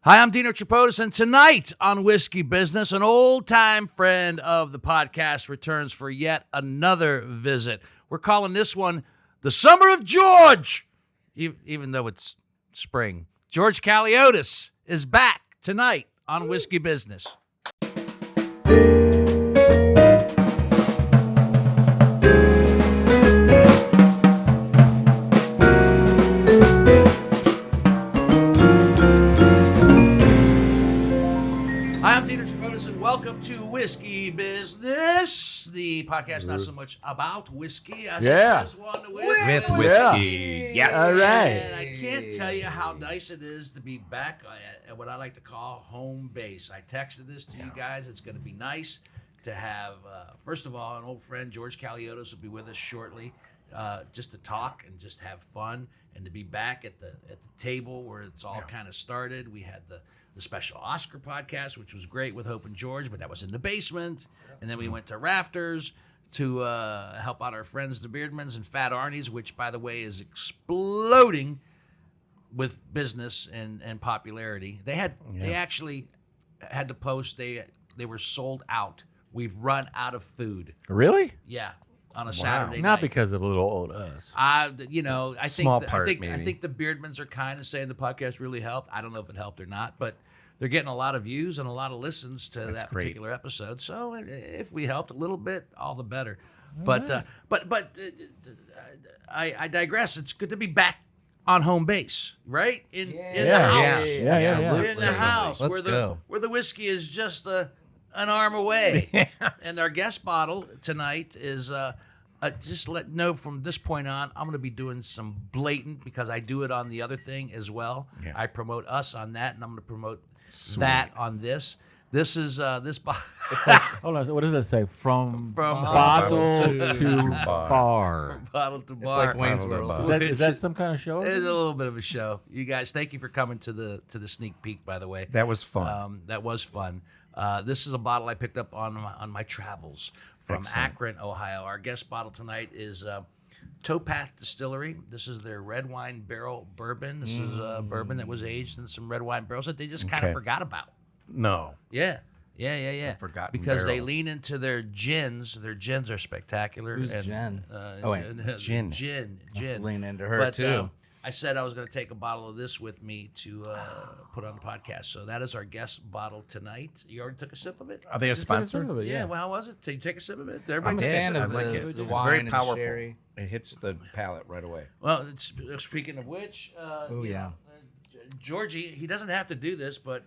Hi, I'm Dino Tripodis, and tonight on Whiskey Business, an old-time friend of the podcast returns for yet another visit. We're calling this one the Summer of George, even though it's spring. George Caleodis is back tonight on Whiskey Business. Welcome to Whiskey Business, the podcast not so much about whiskey as it's just one with whiskey. Yes. All right. And I can't tell you how nice it is to be back at what I like to call home base. I texted this to you guys. It's going to be nice to have, first of all, an old friend, George Caleodis, will be with us shortly, just to talk and just have fun and to be back at the table where it's all kind of started. We had the special Oscar podcast, which was great with Hope and George, but that was in the basement. And then we went to Rafters to help out our friends, the Beardmans and Fat Arnie's, which, by the way, is exploding with business and popularity. They actually had to post, they were sold out. We've run out of food. Really? Yeah. On a Saturday night. Not because of little old us. I think maybe. I think the Beardmans are kind of saying the podcast really helped. I don't know if it helped or not, but they're getting a lot of views and a lot of listens to that particular episode. So if we helped a little bit, all the better. But I digress. It's good to be back on home base, right? In the house. Yeah. In the house Let's go. where the whiskey is just an arm away. Yes. And our guest bottle tonight is just let know from this point on, I'm going to be doing some blatant, because I do it on the other thing as well. Yeah. I promote us on that, and I'm going to promote that on this. This is this bottle. It's like, hold on, what does that say? From bottle to bar. Bottle to It's bar. like Wayne's World. Is that some kind of show? It's a little bit of a show. You guys, thank you for coming to the sneak peek, by the way. That was fun. That was fun. This is a bottle I picked up on my travels from Excellent. Akron, Ohio. Our guest bottle tonight is Towpath Distillery. This is their red wine barrel bourbon. This is a bourbon that was aged in some red wine barrels that they just kind of forgot about. No. Yeah. Forgotten because they barrel. lean into their gins. Their gins are spectacular. Who's and, Jen? Gin. Gin. Lean into her, But, too. I said I was going to take a bottle of this with me to put on the podcast. So that is our guest bottle tonight. You already took a sip of it? Are they a sponsor? Yeah. Well, how was it? Did you take a sip of it? I'm a Everybody take a fan sip of I like the it. It's wine very and the powerful. sherry. It hits the palate right away. Well, speaking of which, yeah. Georgie, he doesn't have to do this, but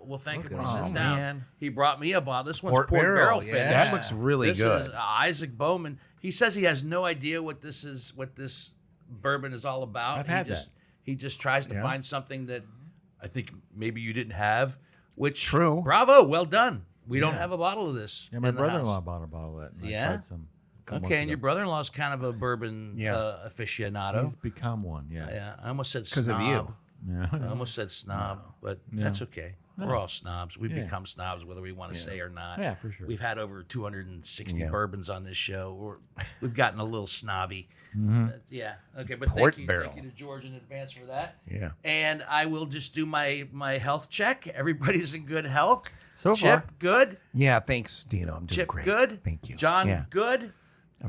we'll thank him when he Oh, sits down. man. He brought me a bottle. This one's Port Port Barrel, finish. yeah. That looks really This good. is Isaac Bowman. He says he has no idea what this bourbon is all about. I've had that. He just tries to find something that I think maybe you didn't have. Which True. Bravo, well done. We don't have a bottle of this. Yeah, my in the brother-in-law house. bought a bottle of that. And Yeah? I tried some. a couple Okay, months and your ago. brother-in-law's kind of a bourbon aficionado. He's become one, yeah. Yeah, I almost said Because snob. of you. Yeah. I almost said snob, but that's okay. We're all snobs. We've Yeah. become snobs, whether we want to say or not. Yeah, for sure. We've had over 260 Yeah. bourbons on this show. We've gotten a little snobby. Yeah. Okay, but Port thank barrel. you to George in advance for that. Yeah. And I will just do my health check. Everybody's in good health. So Chip, far. good. Yeah, thanks, Dino. I'm doing Chip, great. good. Thank you. John, Yeah. good.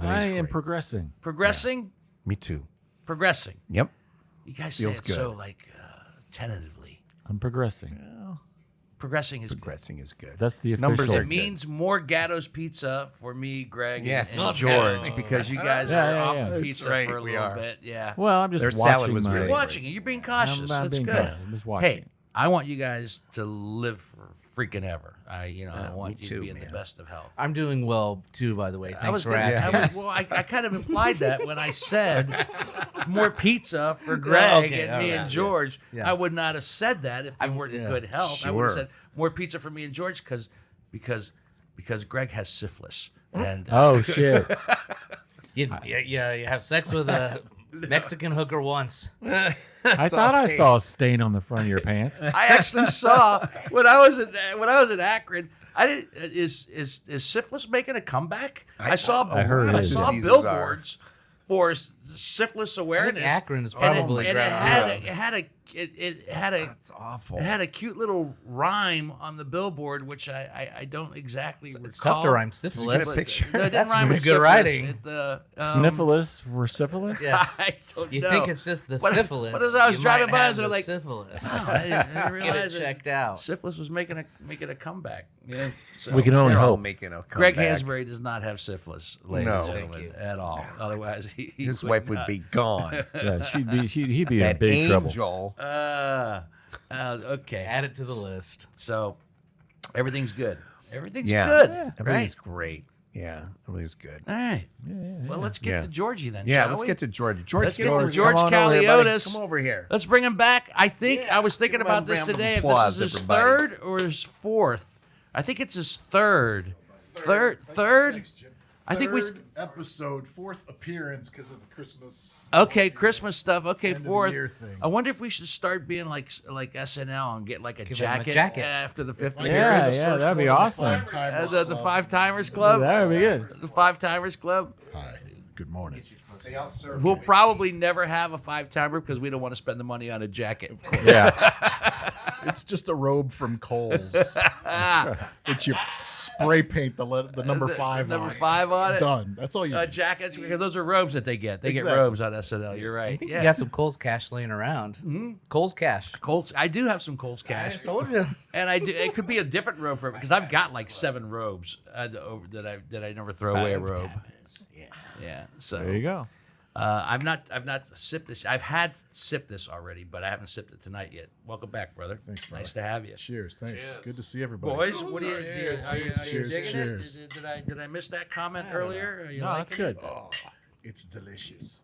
I am great. progressing. Progressing. Me too. Progressing. Yep. You guys say Feels it so good. like tentatively. I'm progressing. Progressing is good. Progressing is good. That's the Numbers official. are It means more Gatto's pizza for me, Greg, Yes. and Oh, George, because you guys Yeah, are yeah, off yeah. the That's pizza right, for a we little are. bit. Yeah. Well, I'm just Their watching salad was my, really You're watching it. You're being cautious. I'm That's being good. cautious. I'm just watching. Hey, I want you guys to live for freaking ever. I want you to too, be in the man. best of health. I'm doing well too, by the way. Thanks for gonna- asking. I kind of implied that when I said more pizza for Greg Okay, and all me right, and George. yeah. I would not have said that if we weren't in good health. I would have Sure. said more pizza for me and George because Greg has syphilis. And Oh, shit. You have sex with a Mexican hooker once. I thought I saw a stain on the front of your pants. I actually saw when I was in Akron. I didn't. Is syphilis making a comeback? I saw. I heard it I is. saw Diseases billboards for syphilis I awareness. think Akron is and probably it ground zero. had a it had a That's awful. it had a cute little rhyme on the billboard, which I don't exactly recall. It's tough to rhyme Did you syphilis. get a picture? No, it didn't That's rhyme with really good syphilis. writing. Sniffilus for syphilis? Yeah. I don't You know. think it's just the syphilis. But as I was you driving might by, I have was the like, syphilis. I didn't Get realize it that checked out. syphilis was making a comeback. Yeah, so. We can only They're all hope. making a Greg comeback. Hansberry does not have syphilis, ladies No. and gentlemen, at all. Otherwise, he His wife would not. be gone. Yeah, he'd be in That big trouble. angel. Okay. Add it to the list. So everything's good. Everything's Yeah. good. Everything's Right. great. Yeah, everything's good. All right. Well, let's get Yeah. to Georgie then. Yeah, shall let's we? get to George. George, Let's get get over to here. George Come on over here, buddy. Caleodis. Come over here. Let's bring him back. I think I was thinking Give him a about this round of today. If applause, this is his everybody. third or his fourth. I think it's his third. Third. I think we. Third episode, fourth appearance because of the Christmas. Okay, Christmas stuff. Okay, End of the fourth. year thing. I wonder if we should start being like SNL and get like a Give him a jacket, jacket. after the fifth I year. Yeah, heard the yeah, first that'd be one of the awesome. Five-Timers The Club. Five Timers Club. That would be good. The Five Timers Club. Hi, good morning. They all serve We'll probably never have a five timer because we don't want to spend the money on a jacket. Yeah. It's just a robe from Kohl's that you spray paint the number five Number on. 5 on it. Done. That's all you need. Jackets, because those are robes that they get. They get Exactly. robes on SNL. You're right. You Yeah. got some Kohl's cash laying around. Mm-hmm. Kohl's cash. Colts. I do have some Colts cash, Told you. and I do. It could be a different robe for because I've got like 7 robes that I never throw away a robe. Yeah. So There you go. I've not sipped this. I've had sipped this already, but I haven't sipped it tonight yet. Welcome back, brother. Thanks, brother. Nice to have you. Cheers. Thanks. Good to see everybody. Boys, what do you? Are you Cheers, digging cheers. it? Did I miss that comment earlier? Are you No, liking that's good. Oh, it's delicious.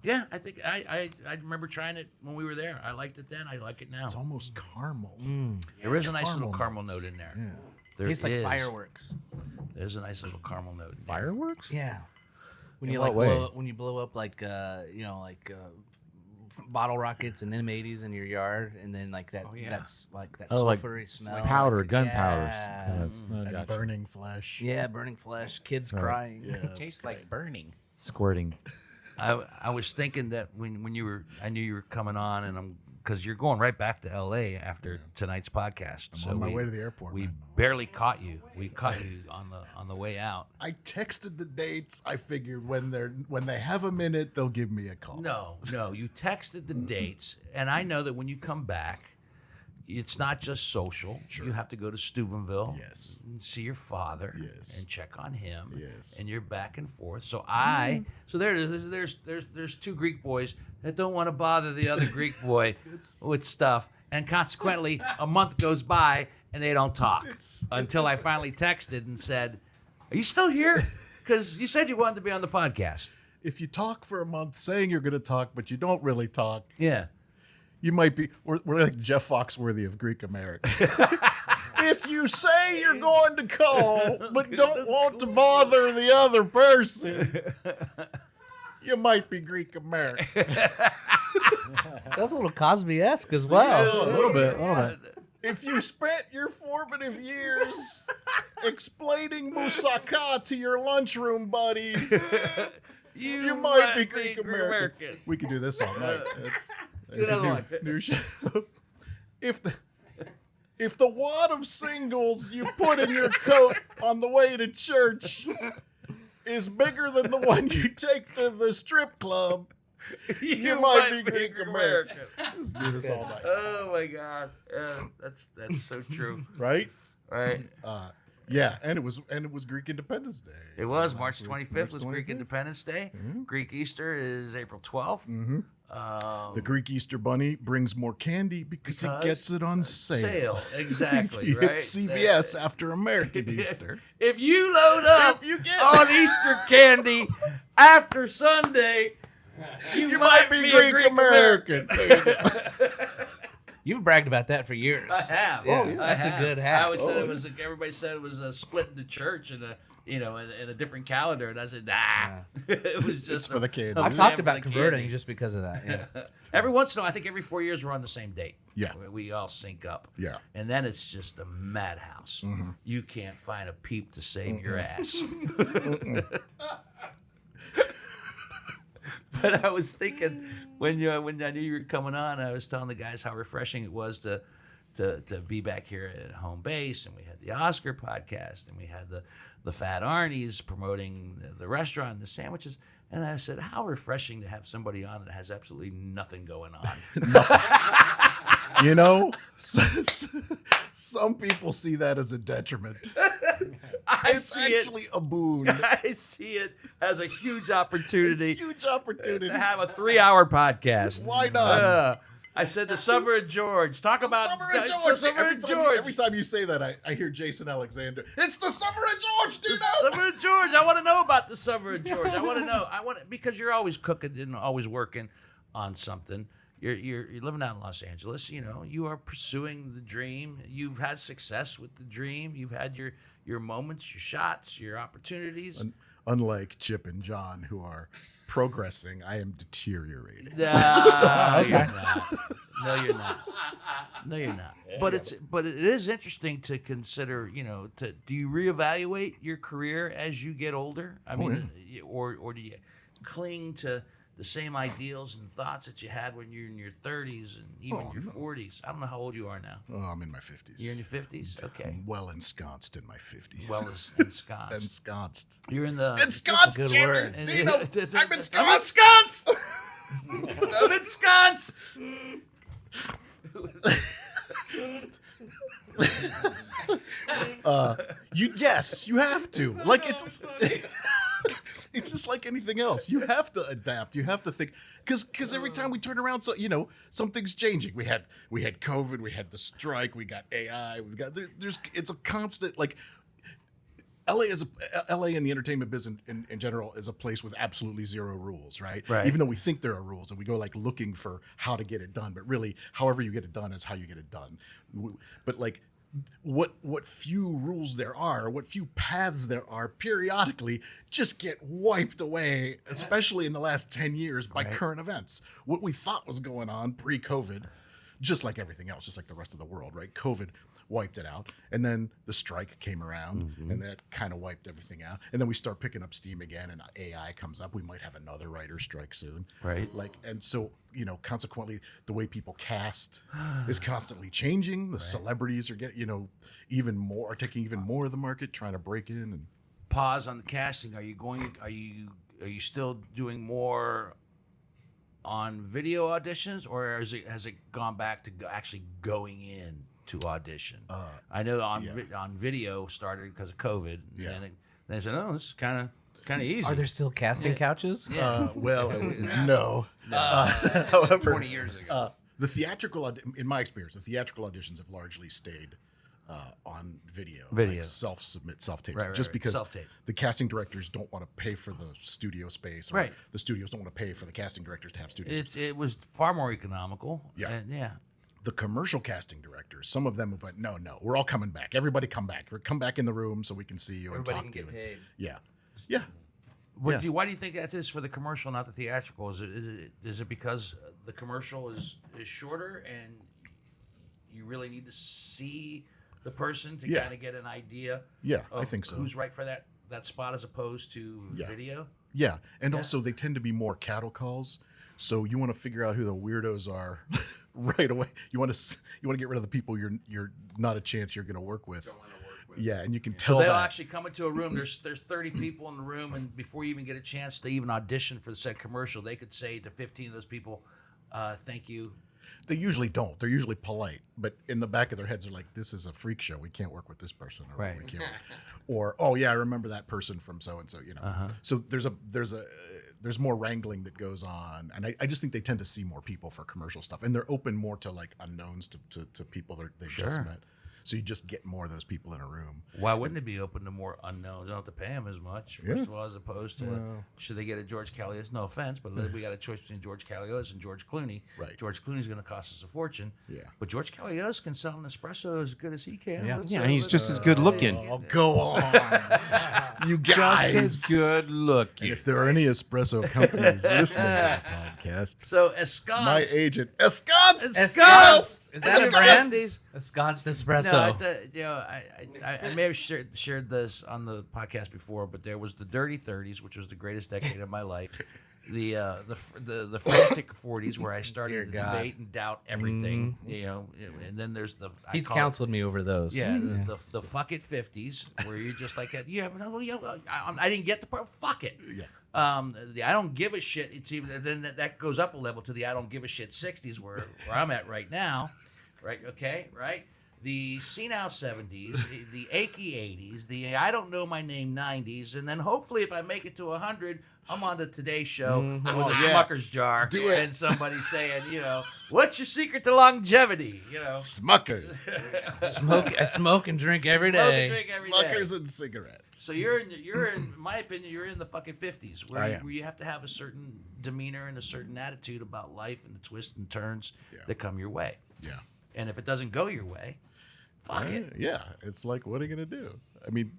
Yeah, I think I remember trying it when we were there. I liked it then. I like it now. It's almost caramel. There is a nice little caramel caramel notes. note in there. Yeah. There Tastes like is. fireworks. There's a nice little caramel note. in there. Fireworks? Yeah. When In you what like way? when you blow up like bottle rockets and M80s in your yard, and then like that that's like that Oh, like sulfury smell. Powder, like, gunpowder. Yeah. Kind of, And gotcha. burning flesh. Yeah, burning flesh, kids crying. Yeah, it's Tastes like burning. Squirting. I was thinking that when you were, I knew you were coming on, and because you're going right back to L.A. after tonight's podcast. I'm on my way to the airport. We man. barely caught you. We caught you on the way out. I texted the dates. I figured when they have a minute, they'll give me a call. No, you texted the dates, and I know that when you come back, it's not just social. You have to go to Steubenville. Yes. And see your father. Yes. And check on him. Yes. And you're back and forth. So there it is. There's 2 Greek boys that don't want to bother the other Greek boy with stuff, and consequently, a month goes by and they don't talk until I finally texted and said, "Are you still here? Because you said you wanted to be on the podcast." If you talk for a month saying you're going to talk, but you don't really talk, Yeah. you might be. We're like Jeff Foxworthy of Greek America. If you say you're going to call, but don't want to bother the other person, you might be Greek American. That's a little Cosby-esque as well. A little bit. If you spent your formative years explaining moussaka to your lunchroom buddies, you might be Greek American. We could do this all night. There's another a one. new show. If the wad of singles you put in your coat on the way to church is bigger than the one you take to the strip club, you might be Greek American. Let's do this all night. Oh my God, that's so true. Right? Right? Yeah, and it was Greek Independence Day. It was Last March week, 25th was Greek 25th. Independence Day. Greek Easter is April 12th. The Greek Easter Bunny brings more candy because he gets it on sale. Exactly. You Right. hit CVS after American Easter. If you load up If you get- on Easter candy after Sunday, you might be a Greek American. There you go. You've bragged about that for years. I have. Yeah, I that's a have. good hat. I always said it was. Everybody said it was a split in the church and in a different calendar, and I said, nah. It was just for the candy. I've Yeah, talked for about the converting candy. just because of that. Yeah. Every once in a while, I think every 4 years we're on the same date. Yeah. We all sync up. Yeah. And then it's just a madhouse. You can't find a peep to save your ass. But I was thinking when I knew you were coming on, I was telling the guys how refreshing it was to be back here at home base, and we had the Oscar podcast, and we had the Fat Arnie's promoting the restaurant and the sandwiches. And I said, how refreshing to have somebody on that has absolutely nothing going on. You know, some people see that as a detriment. It's actually a boon. I see it as a huge opportunity. Huge opportunity. To have a 3-hour podcast. Why not? I said the Summer of George. Talk about Summer of George. Summer of Every George. time you say that, I hear Jason Alexander. It's the Summer of George, do you The know? Summer of George. I want to know about the Summer of George. I want to know. Because you're always cooking and always working on something. You're living out in Los Angeles. You know, you are pursuing the dream. You've had success with the dream. You've had your moments, your shots, your opportunities. Unlike Chip and John, who are progressing, I am deteriorating. You're not. No, you're not. No, you're not. But it is interesting to consider. You know, do you reevaluate your career as you get older? I mean, or do you cling to the same ideals and thoughts that you had when you're in your 30s and even your 40s? I don't know how old you are now. Oh, I'm in my 50s. You're in your 50s? Okay. I'm well ensconced in my 50s. Well ensconced. Ensconced. You're in the... Ensconced, good damn word. it, Dino! I'm ensconced! I'm ensconced! Yes, you have to. Like, it's it's just like anything else. You have to adapt. You have to think, because every time we turn around, so you know, something's changing. We had COVID, we had the strike, we got AI, we got it's a constant, like, LA and the entertainment business in general is a place with absolutely zero rules, right? Even though we think there are rules and we go like looking for how to get it done, but really, however you get it done is how you get it done. But like, what few rules there are, what few paths there are, periodically just get wiped away, especially in the last 10 years by current events. What we thought was going on pre-COVID, just like everything else, just like the rest of the world, right? COVID wiped it out, and then the strike came around, and that kind of wiped everything out. And then we start picking up steam again, and AI comes up. We might have another writer's strike soon, Right. Like, and so, you know, consequently, the way people cast is constantly changing. The celebrities are getting, you know, are taking even more of the market, trying to break in. And Pause on the casting. Are you still doing more on video auditions, or has it gone back to actually going in to audition? I know on video started because of COVID. Yeah. And they said, "Oh, this is kind of easy." Are there still casting couches? No. However, 20 years ago. the theatrical, in my experience, the theatrical auditions have largely stayed on video, like self-submit, self-tape, just because Self-tape. the casting directors don't want to pay for the studio space, or Right. the studios don't want to pay for the casting directors to have studio space. It was far more economical. Yeah. And The commercial casting directors, some of them have went, no, we're all coming back. Everybody come back. Come back in the room so we can see you Everybody and can talk get to you. paid. Yeah. Yeah. Why do you think that is for the commercial, not the theatrical? Is it because the commercial is shorter and you really need to see the person to kind of get an idea? Yeah, of I think so. Who's right for that spot as opposed to video? Yeah, and also they tend to be more cattle calls, so you want to figure out who the weirdos are right away. You want to get rid of the people you're not a chance you're going to work with. Yeah, and you can tell So they'll that. actually come into a room. There's 30 people in the room, and before you even get a chance to even audition for the said commercial, they could say to 15 of those people, "Thank you." They usually don't. They're usually polite, but in the back of their heads, they're like, "This is a freak show. We can't work with this person." Or, Right. We can't or, "Oh yeah, I remember that person from so and so." You know. So there's more wrangling that goes on, and I just think they tend to see more people for commercial stuff, and they're open more to like unknowns to people they've just met. So you just get more of those people in a room. Why wouldn't it be open to more unknowns? They don't have to pay them as much, first of all, as opposed to should they get a George Caleodis? No offense, but we got a choice between George Caleodis and George Clooney. Right. George Clooney's going to cost us a fortune. Yeah. But George Caleodis can sell an espresso as good as he can. Yeah. Let's Yeah, say- and he's just as good looking. Oh, go on, you guys. Just as good looking. And if there are any espresso companies listening to the podcast, So ensconced. my agent, ensconced. Ensconced. Is that a brand? Ensconced espresso. No, I may have shared this on the podcast before, but there was the Dirty 30s, which was the greatest decade of my life. the frantic 40s where I started Dear to God. debate and doubt everything, and then there's He's counseled me over those. the fuck it 50s where you're just like, I didn't get the part, fuck it. The I don't give a shit. It's even then that goes up a level to the I don't give a shit 60s where I'm at right now, right? Okay, right. The senile 70s, the achy 80s, the I don't know my name 90s, and then hopefully if I make it to 100, I'm on the Today Show with a Smucker's jar and somebody saying, what's your secret to longevity? Smuckers. I smoke and drink every Smoke and day. drink every day. Smuckers and cigarettes. So you're in my opinion, you're in the fucking 50s I am. where you have to have a certain demeanor and a certain attitude about life and the twists and turns that come your way. Yeah. And if it doesn't go your way, fuck it. Yeah, it's like, what are you going to do? I mean,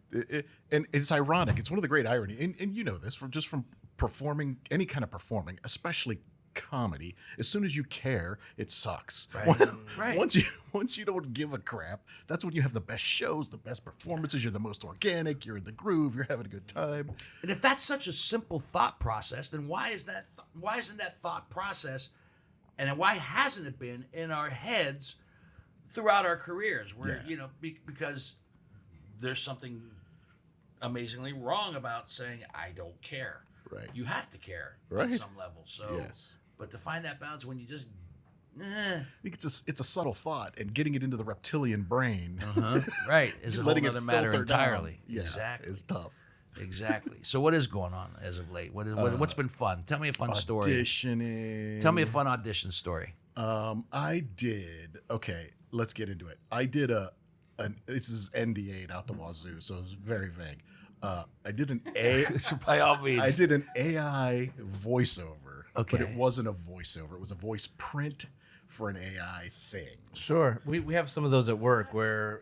and it's ironic. It's one of the great irony, and you know this from performing, any kind of performing, especially comedy. As soon as you care, it sucks. Right. Once you don't give a crap, that's when you have the best shows, the best performances. You're the most organic. You're in the groove. You're having a good time. And if that's such a simple thought process, then why isn't that thought process, and why hasn't it been in our heads throughout our careers? Where because there's something amazingly wrong about saying I don't care. Right. You have to care Right. on some level. So, Yes. but to find that balance when you just, I think it's a subtle thought, and getting it into the reptilian brain, right, is a whole letting it other matter filter down, entirely. Exactly. is tough. Exactly. So what is going on as of late? What's been fun? Tell me a fun story. Auditioning. Tell me a fun audition story. I did. Okay, let's get into it. I did this is NDA'd out the wazoo, so it's very vague. I did an By all means. I did an AI voiceover, Okay. but it wasn't a voiceover. It was a voice print for an AI thing. Sure. We have some of those at work where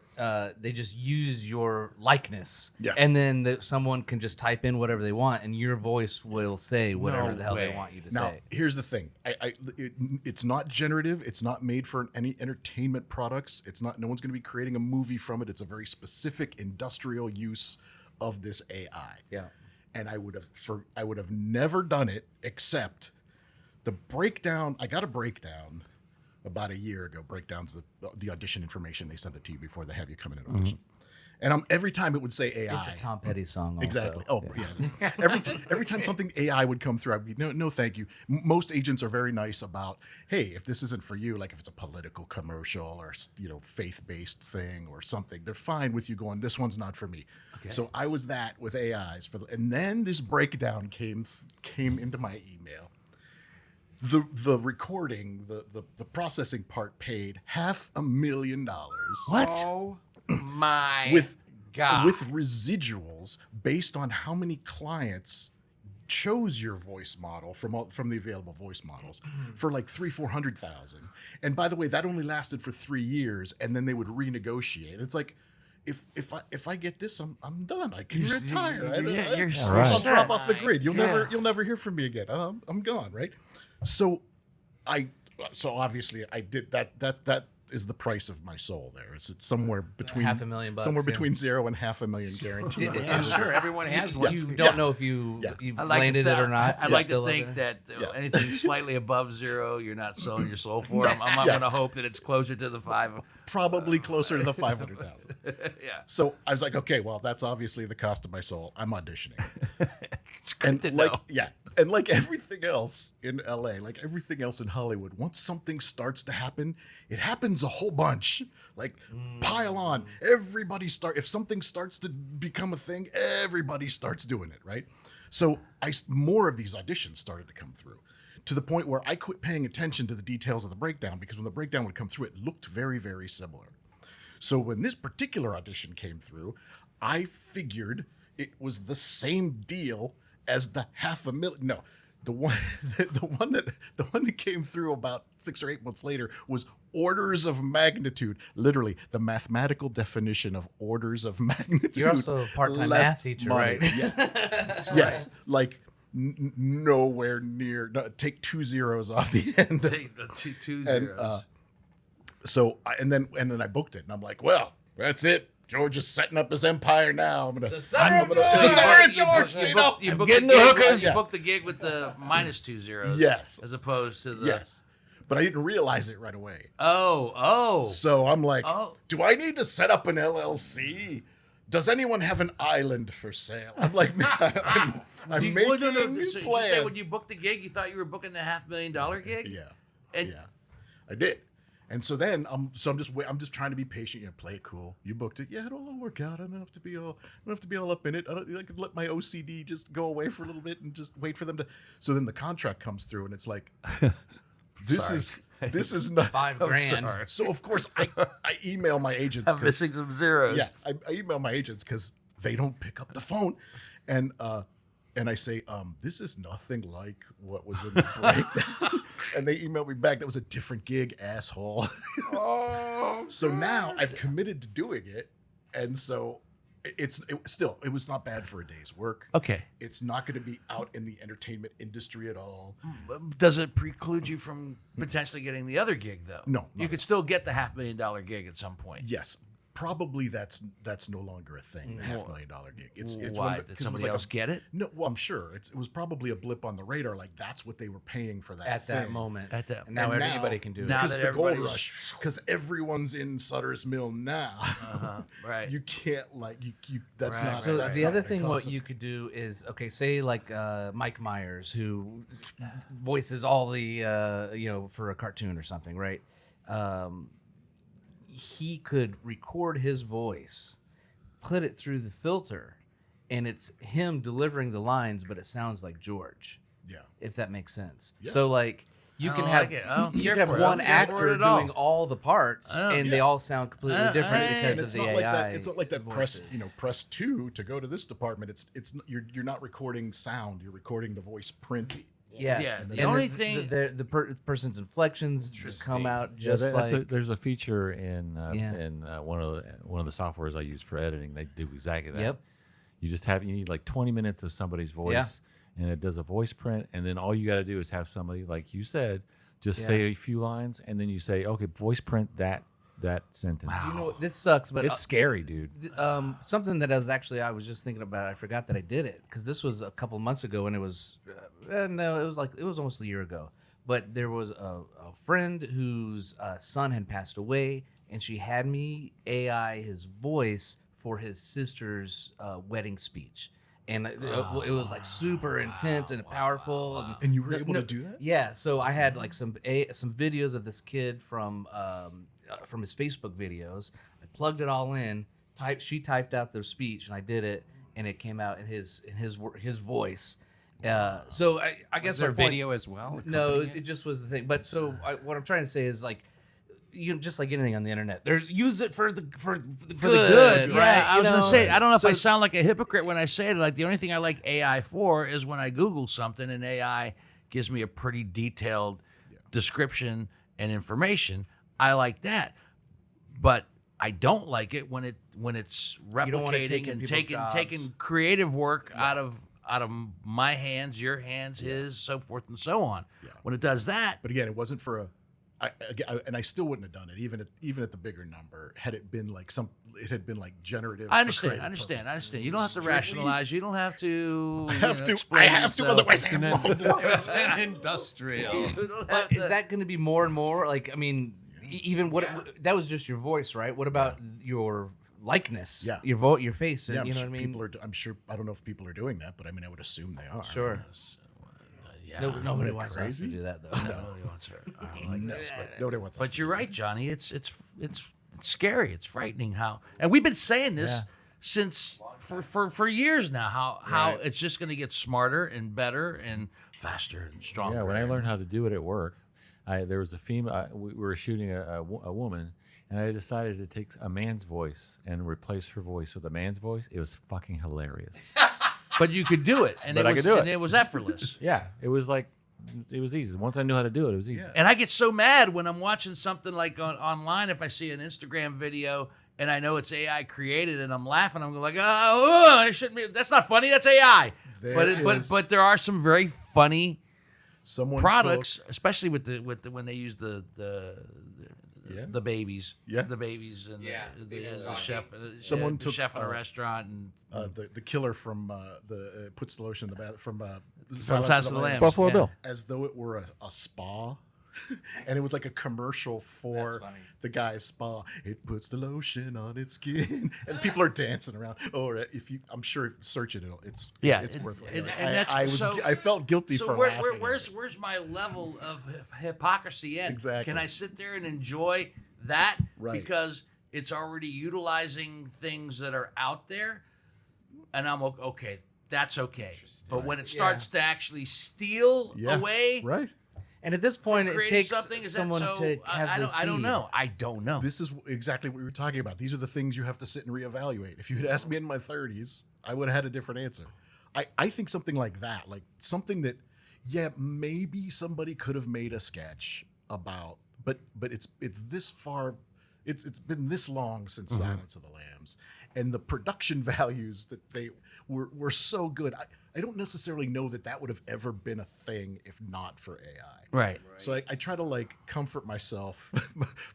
they just use your likeness. Yeah. And then someone can just type in whatever they want, and your voice will say whatever the hell way. they want you to Now, say. here's the thing. It's not generative. It's not made for any entertainment products. It's not. No one's going to be creating a movie from it. It's a very specific industrial use of this AI. Yeah. And I would have never done it except the breakdown. I got a breakdown about a year ago. Breakdowns the audition information. They send it to you before they have you come in and audition. And every time it would say AI. It's a Tom Petty song also. Exactly. Oh, yeah. Every time something AI would come through, I'd be, no, thank you. Most agents are very nice about, hey, if this isn't for you, like if it's a political commercial or faith-based thing or something, they're fine with you going, this one's not for me. Okay. So I was that with AIs and then this breakdown came into my email. The recording, the processing part paid $500,000. What? Oh my with God. with residuals based on how many clients chose your voice model from the available voice models for like 300,000-400,000. And by the way, that only lasted for 3 years, and then they would renegotiate. It's like if I get this, I'm done. I can retire. I'll drop off the grid. You'll never hear from me again. I'm gone. Right. So obviously I did that. That is the price of my soul. There, it's somewhere between $500,000, somewhere between $0 and $500,000 guaranteed. I'm sure everyone has one. You don't know if you've landed it or not. I'd like to think that anything slightly above 0, you're not selling your soul for. I'm not going to hope that it's closer to the 5. Probably closer to the 500,000. Yeah. So I was like, okay, well, that's obviously the cost of my soul. I'm auditioning. It's great to know. And like everything else in LA, like everything else in Hollywood, once something starts to happen, it happens a whole bunch. Like pile on. If something starts to become a thing, everybody starts doing it, right? So more of these auditions started to come through, to the point where I quit paying attention to the details of the breakdown, because when the breakdown would come through, it looked very, very similar. So when this particular audition came through, I figured it was the same deal as the $500,000. No, the one that came through about 6 or 8 months later was orders of magnitude. Literally, the mathematical definition of orders of magnitude. You're also a part-time less math teacher, money. right? Yes. Yes. Like nowhere near. No, take 2 zeros off the end. Take the two zeros. And then I booked it, and I'm like, well, that's it. George is setting up his empire now. It's the summer of George. You Get booked- up. you booked getting the the gig- hookers. You Yeah. booked the gig with the minus 2 zeros. Yes. As opposed to the. Yes. But I didn't realize it right away. Oh. So I'm like, Oh. do I need to set up an LLC? Does anyone have an island for sale? I'm like, I'm You- making well, no, new so plans. you say when you booked the gig, you thought you were booking the $500,000 gig? Yeah. And Yeah, I did. And so then I'm just trying to be patient. Play it cool. You booked it. Yeah, it'll all work out. I don't have to be all up in it. I can let my OCD just go away for a little bit and just wait for them to. So then the contract comes through and it's like, this is not $5,000. So of course I email my agents. I'm missing some zeros. Yeah, I email my agents because they don't pick up the phone, and I say, this is nothing like what was in the breakdown. And they emailed me back, that was a different gig, asshole. So now I've committed to doing it, and so it was not bad for a day's work. Okay. It's not going to be out in the entertainment industry at all. Does it preclude you from potentially getting the other gig, though? No, You no. could still get the $500,000 gig at some point. Yes. Probably that's no longer a thing. The $500,000 gig. It's Why? one of the- Did 'cause it was somebody like else get it? No, well, I'm sure it was probably a blip on the radar. Like that's what they were paying for that At that thing. moment. At that- And now And anybody can do it. now Because that the gold everybody's- rush. Because everyone's in Sutter's Mill now. Right. You can't like you. That's Right, not. So that's the not other gonna thing, cost what them. you could do is, okay, say like Mike Myers, who voices all the, for a cartoon or something, right? He could record his voice, put it through the filter, and it's him delivering the lines, but it sounds like George, Yeah. if that makes sense. Yeah. So like you I can don't have like it. I don't you care can have for it. I one don't care for actor it at all. doing all the parts, and they all sound completely different and because And of it's the not AI. like that. It's not like that. voices. Press 2 to go to this department. You're not recording sound. You're recording the voice print. Yeah, Yeah, And the only thing- the person's inflections come out just There's a feature in Yeah. one of the softwares I use for editing. They do exactly that. Yep. You need like 20 minutes of somebody's voice, and it does a voice print, and then all you got to do is have somebody, like you said, just say a few lines, and then you say, okay, voice print that sentence. You know, this sucks, but It's scary, dude. something that I was just thinking about. I forgot that I did it because this was a couple months ago, and it was it was almost a year ago. But there was a friend whose son had passed away, and she had me AI his voice for his sister's wedding speech. And it was like super intense and powerful. And you were able to do that? Yeah. So I had like some videos of this kid from his Facebook videos. I plugged it all in. She typed out their speech, and I did it, and it came out in his voice. So I guess Was there my point- video as well? No, it just was the thing. But so what I'm trying to say is like. Just like anything on the internet, use it for the good, Yeah, right? I was going to say, I don't know if I So- sound like a hypocrite when I say it. Like, the only thing I like AI for is when I Google something and AI gives me a pretty detailed description and information. I like that. But I don't like it when it's You don't want it replicating taking and people's taking jobs. creative work out of my hands, your hands, his, so forth and so on. Yeah. When it does that, But again, it wasn't for a. And I still wouldn't have done it, even at the bigger number, had it been like it had been like generative. I for understand. creative I understand. purposes. I understand. You don't have to Strictly- rationalize. You don't have to. I have to. explain I have to. yourself. Otherwise, I have nothing to It was an industrial. You don't have But is to- that going to be more and more? Like, I mean, even that was just your voice, right? What about your likeness? Yeah. Your face. Yeah, you know what I mean? I'm sure. I don't know if people are doing that, but I mean, I would assume they are. Sure. Yeah. Nobody it wants us to crazy? do that, though. Nobody wants her. I don't like No, this, but- nobody wants. us But to you're do right, Johnny. It's scary. It's frightening how, and we've been saying this since for years now. How it's just going to get smarter and better and faster and stronger. Yeah, when I learned how to do it at work, there was a female. We were shooting a woman, and I decided to take a man's voice and replace her voice with a man's voice. It was fucking hilarious. But you could do it, and But it I was could do and it. it was effortless. Yeah, it was easy. Once I knew how to do it, it was easy. And I get so mad when I'm watching something like online. If I see an Instagram video and I know it's AI created, and I'm laughing, I'm like, oh, I shouldn't be. That's not funny. That's AI. But there are some very funny Someone products, especially with when they use the the babies, Yeah. the babies, and the chef, Someone the took, chef in a restaurant, and the killer from the puts the lotion in the bath from Silence of the Lambs. Buffalo yeah. Bill. as though it were a spa. And it was like a commercial for That's funny. the guy's spa. It puts the lotion on its skin, and people are dancing around. Or if you, I'm sure, search it. It's worth it. I felt guilty So for where, laughing. where's my level of hypocrisy end? Exactly. Can I sit there and enjoy that Right. because it's already utilizing things that are out there, and I'm okay. That's okay. But when it starts to actually steal away, right? And at this point, it creating takes something, is someone that so? to have I the don't seed. know. I don't know. This is exactly what we were talking about. These are the things you have to sit and reevaluate. If you had asked me in my 30s, I would have had a different answer. I think something like that, like something that, maybe somebody could have made a sketch about, but it's this far, it's been this long since Silence of the Lambs, and the production values that they were so good. I don't necessarily know that would have ever been a thing if not for AI. Right. So I try to like comfort myself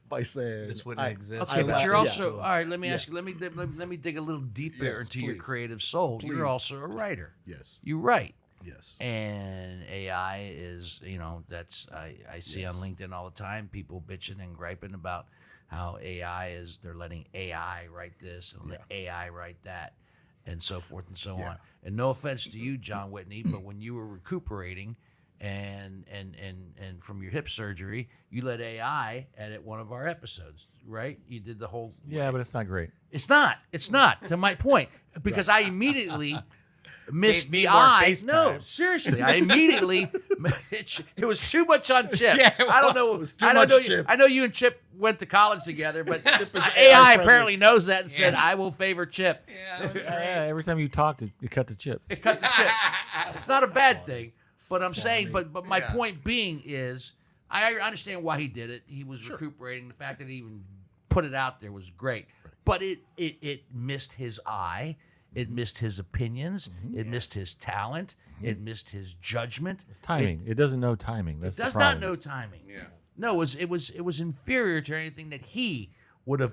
by saying This wouldn't exist. Okay, but you're yeah. also all right. Let me ask you. Let me dig a little deeper Yes, into your please. creative soul. Please. You're also a writer. Yes. You write, Yes. and AI is that's I see on LinkedIn all the time people bitching and griping about how they're letting AI write this and let AI write that, and so forth and so on. And no offense to you, John Whitney, but when you were recuperating and from your hip surgery, you let AI edit one of our episodes, right? You did the whole. Yeah, but it's not great. It's not. It's not. To my point, because I immediately missed Gave me the more eye. FaceTime. No, seriously, I immediately. It was too much on Chip. I don't know. was too I don't much know. Chip. I know you and Chip went to college together, but AI AI friendly. apparently knows that and said, "I will favor Chip." Yeah, every time you talked, it cut the chip. It cut the chip. It's not a bad thing, but I'm saying, but my point being is, I understand why he did it. He was recuperating. The fact that he even put it out there was great, but it missed his eye. It missed his opinions. It missed his talent. It missed his judgment. It's timing. It doesn't know timing. That's It does the not problem. know timing. Yeah. No, it was inferior to anything that he would have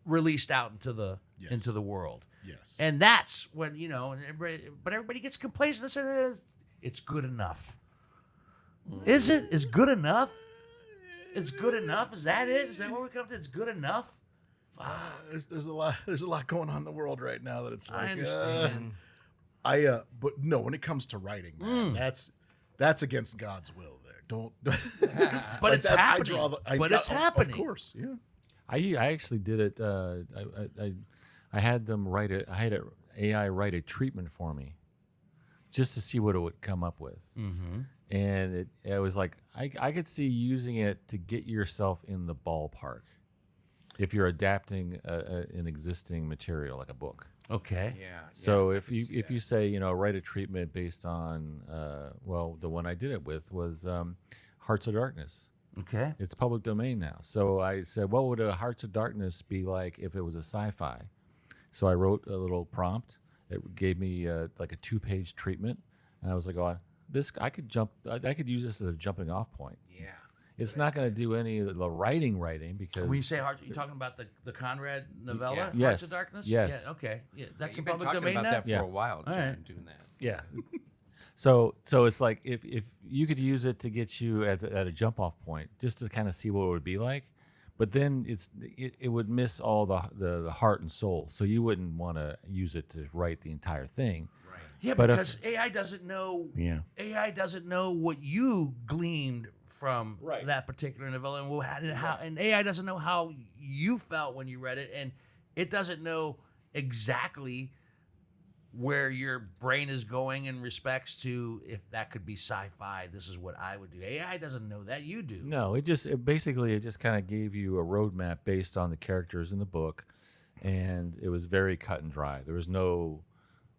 released out into the world. Yes. And that's when everybody gets complacent and says it's good enough. Is it? Is good enough? It's good enough. Is that it? Is that what we come to? It's good enough. There's a lot going on in the world right now that it's like I understand. but no, when it comes to writing, man, that's against God's will there. Don't But it's happening. It's happening. Of course, yeah. I actually did it. I had them write it. I had an AI write a treatment for me, just to see what it would come up with. Mm-hmm. And it was like I could see using it to get yourself in the ballpark if you're adapting an existing material like a book. Okay. Yeah. So if you say write a treatment based on the one I did it with was Hearts of Darkness. Okay. It's public domain now. So I said, what would a Hearts of Darkness be like if it was a sci-fi? So I wrote a little prompt. It gave me like a 2-page treatment, and I was like, I could use this as a jumping off point. Yeah. It's not going to do any of the writing because When you say Hearts, you're talking about the Conrad novella, Yeah. Hearts Yes. of Darkness? Yes. Yeah, okay. Yeah, that's in You've been public talking domain about now? that for Yeah. a while, John, right. doing that. yeah. So it's like if you could use it to get you at a jump off point, just to kind of see what it would be like, but then it would miss all the heart and soul. So you wouldn't want to use it to write the entire thing. Yeah, But because AI doesn't know. Yeah. AI doesn't know what you gleaned from that particular novella, and AI doesn't know how you felt when you read it, and it doesn't know exactly where your brain is going in respects to if that could be sci-fi. This is what I would do. AI doesn't know that. You do. No, it just kind of gave you a roadmap based on the characters in the book, and it was very cut and dry. There was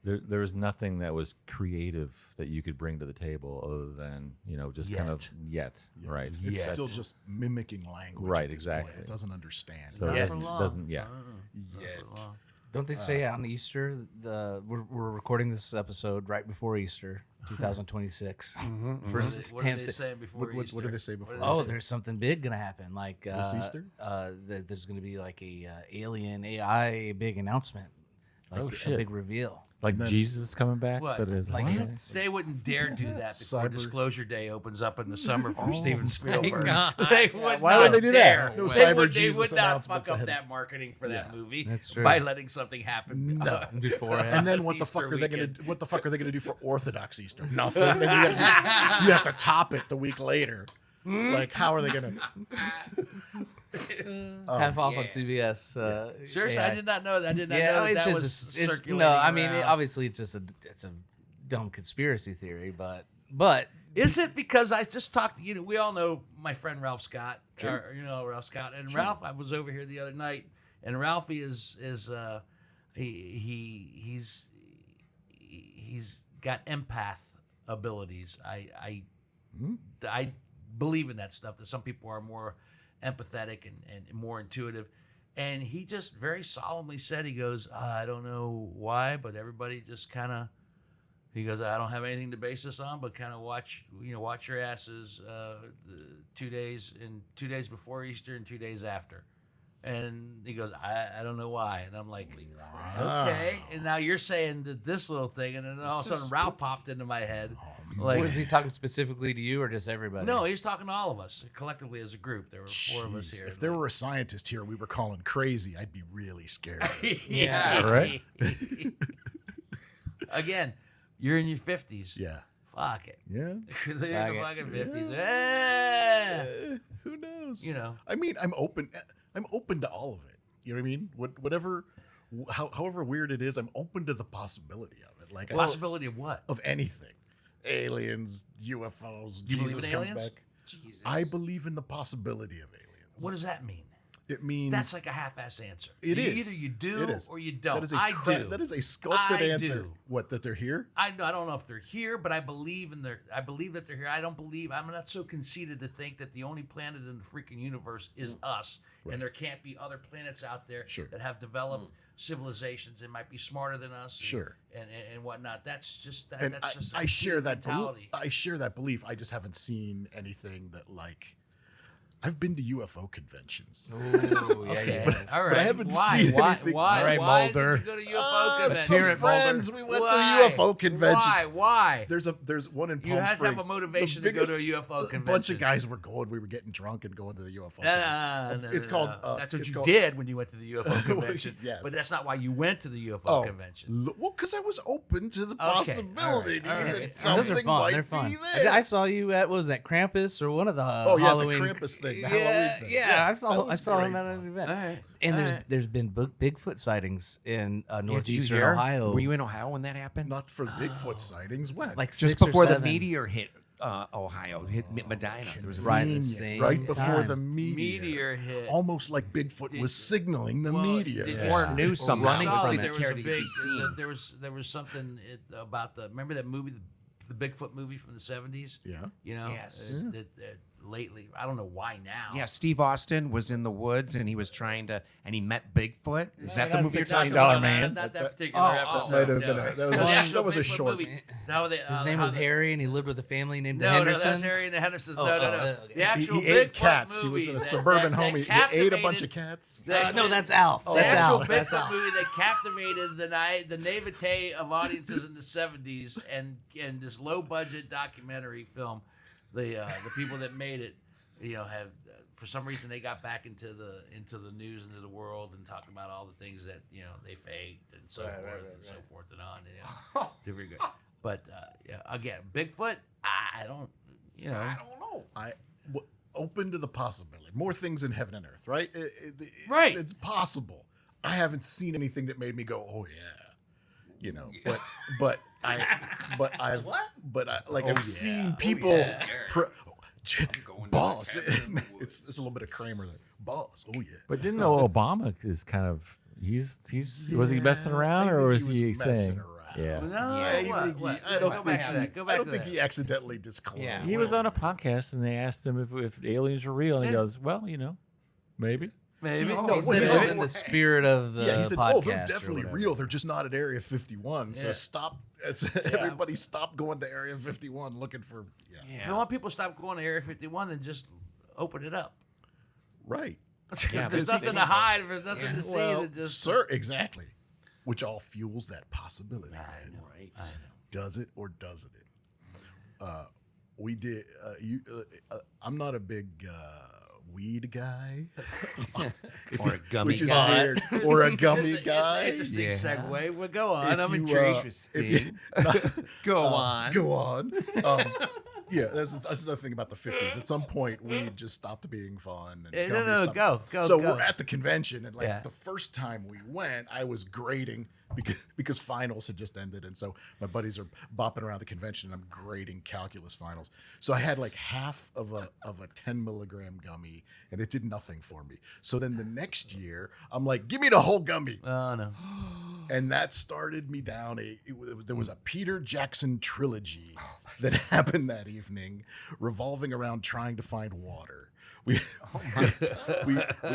there was nothing that was creative that you could bring to the table other than just kind of right. It's Yes. still just mimicking language. Right, at this exactly. point. It doesn't understand. So Yeah. it doesn't Yet. Don't they say on Easter? We're recording this episode right before Easter. 2026. What are they saying before What Easter? did they say before? Oh, there's something big gonna happen. Like This Easter? There's gonna be like a alien AI big announcement. Like Oh, a shit. big reveal. Like Jesus coming back, What? but it's Like what? They wouldn't dare do that before Cyber- Disclosure Day opens up in the summer for Steven Spielberg. God. They would Why not would they do that? dare. No they Cyber would, they Jesus would not announcements fuck up ahead. that marketing for that movie That's true. by letting something happen. No. Beforehand. And then what the Easter fuck are they gonna weekend. what the fuck are they gonna do for Orthodox Easter? Nothing. And you have to top it the week later. Like how are they gonna? half off on CBS. Seriously, AI. I did not know that. I did not Yeah, know that, it's that just was it's, circulating no. I mean, around. obviously, it's a dumb conspiracy theory, but Is it because I just talked? We all know my friend Ralph Scott. Ralph Scott, and Ralph. I was over here the other night, and Ralphie is he's got empath abilities. I believe in that stuff. That some people are more empathetic and more intuitive. And he just very solemnly said, he goes, I don't know why, but everybody just kind of. He goes, I don't have anything to base this on, but kind of watch your asses 2 days before Easter and 2 days after. And he goes, I don't know why. And I'm like, okay. And now you're saying that this little thing, and then all of a sudden Ralph popped into my head. Like, was he talking specifically to you or just everybody? no, he's talking to all of us collectively as a group. There were 4 of us Jeez, here. if there were a scientist here we were calling crazy, I'd be really scared. yeah, right? Again, you're in your 50s. Yeah. Fuck it. Yeah. They're in the fucking 50s. Eh. Who knows? You I mean, I'm open to all of it. You know what I mean? However weird it is, I'm open to the possibility of it. Like Possibility of what? of anything. Aliens, UFOs, You believe Jesus in comes aliens? back. I believe in the possibility of aliens. What does that mean? It means That's like a half-ass answer. it is. Either you do It is. or you don't. That is I do. That is a sculpted I answer. do. What, that they're here? I don't know if they're here, but I believe that they're here. I'm not so conceited to think that the only planet in the freaking universe is us, and there can't be other planets out there Sure. that have developed civilizations and might be smarter than us. Sure. And whatnot. That's just that. And That's just I share that mentality. I share that belief. I just haven't seen anything that like. I've been to UFO conventions. Oh, yeah, Okay. yeah. All right. I haven't why? seen Why? anything. Why? All right, why Mulder. did you go to UFO convention? Some hear it, friends, we went Why? to the UFO convention. Why? There's one in Palm You had to Springs. have a motivation The to go to a biggest- UFO A bunch convention. of guys were going. We were getting drunk and going to the UFO. No. It's called, That's what it's you called- did when you went to the UFO convention. Yes. But that's not why you went to the UFO convention. Well, because I was open to the possibility all right. that And something Those are fun. might They're fun. be there. I saw you at, what was that, Krampus or one of the Oh, yeah, the Halloween. Krampus thing, the yeah, Halloween thing. Yeah, Yeah, I that saw was him great at an fun. event. All right. And All there's right. there's been Bigfoot sightings in Did you northeastern hear? Ohio. Were you in Ohio when that happened? Not for Bigfoot sightings. When? like Just 6 or before the 7. meteor hit Ohio, hit Medina. There was a Right. Convenient. same right before time. the meteor. Meteor hit. Almost like Bigfoot was signaling the Well, meteor. did Or knew somehow. running saw from that it. there was a Cared to big. be seen. There was something about the. Remember that movie, the Bigfoot movie from the 70s? Yeah. You know. Yes. Lately, I don't know why now. Yeah, Steve Austin was in the woods and he was trying to, and he met Bigfoot. Is that the that's movie you're $6 talking million about? man. Not that particular episode. might have no. been that was The a, actual that was a Bigfoot short. movie. Now His name was Harry, and he lived with a family named the No, Hendersons. that's Harry and the Hendersons. Oh, no. okay. The actual He ate Bigfoot cats. He movie was in a that- suburban that home. He ate a bunch captivated- of cats. No, that's Alf. The That's actual Alf. Bigfoot That's Alf. movie that captivated the naivete of audiences in the 70s and this low budget documentary film, the people that made it, have for some reason they got back into the news, into the world, and talking about all the things that they faked and so forth and on. They're very good. But again, Bigfoot, I don't know. Open to the possibility. More things in heaven and earth, right? Right. It's possible. I haven't seen anything that made me go, oh yeah, But I've seen people. Boss, it's a little bit of Kramer there. Boss, oh yeah. But didn't know Obama is kind of he's was he messing around I or think was he messing saying? around. Yeah. No, I don't think he accidentally disclosed. Yeah. He was on a podcast and they asked him if aliens were real, and he goes, "Well, maybe." Maybe. No, He said it was in the spirit of the Yeah, he said, podcast. "Oh, they're or definitely whatever. real. They're just not at Area 51. So Yeah. stop. Everybody stop going to Area 51 looking for." Yeah, If you want people to stop going to Area 51, then just open it up. right. Yeah, If there's but nothing to hide, if there's nothing to see, Well, then just sir, exactly. Which all fuels that possibility. Man. Right. Does it or doesn't it? We did. I'm not a big weed guy, Or a gummy which is guy. weird, or a gummy it's guy. an interesting Yeah. segue. Well, go on. If I'm you, intrigued. Interesting. Go on. Go on. Yeah, that's another thing about the 50s. At some point, weed just stopped being fun. And Yeah, gummies no, stopped. go. So we're at the convention, and Yeah. the first time we went, I was grading because finals had just ended, and so my buddies are bopping around the convention, and I'm grading calculus finals. So I had like half of a 10 milligram gummy, and it did nothing for me. So then the next year, I'm like, give me the whole gummy. Oh no. And that started me down. There was a Peter Jackson trilogy that happened that evening, revolving around trying to find water. We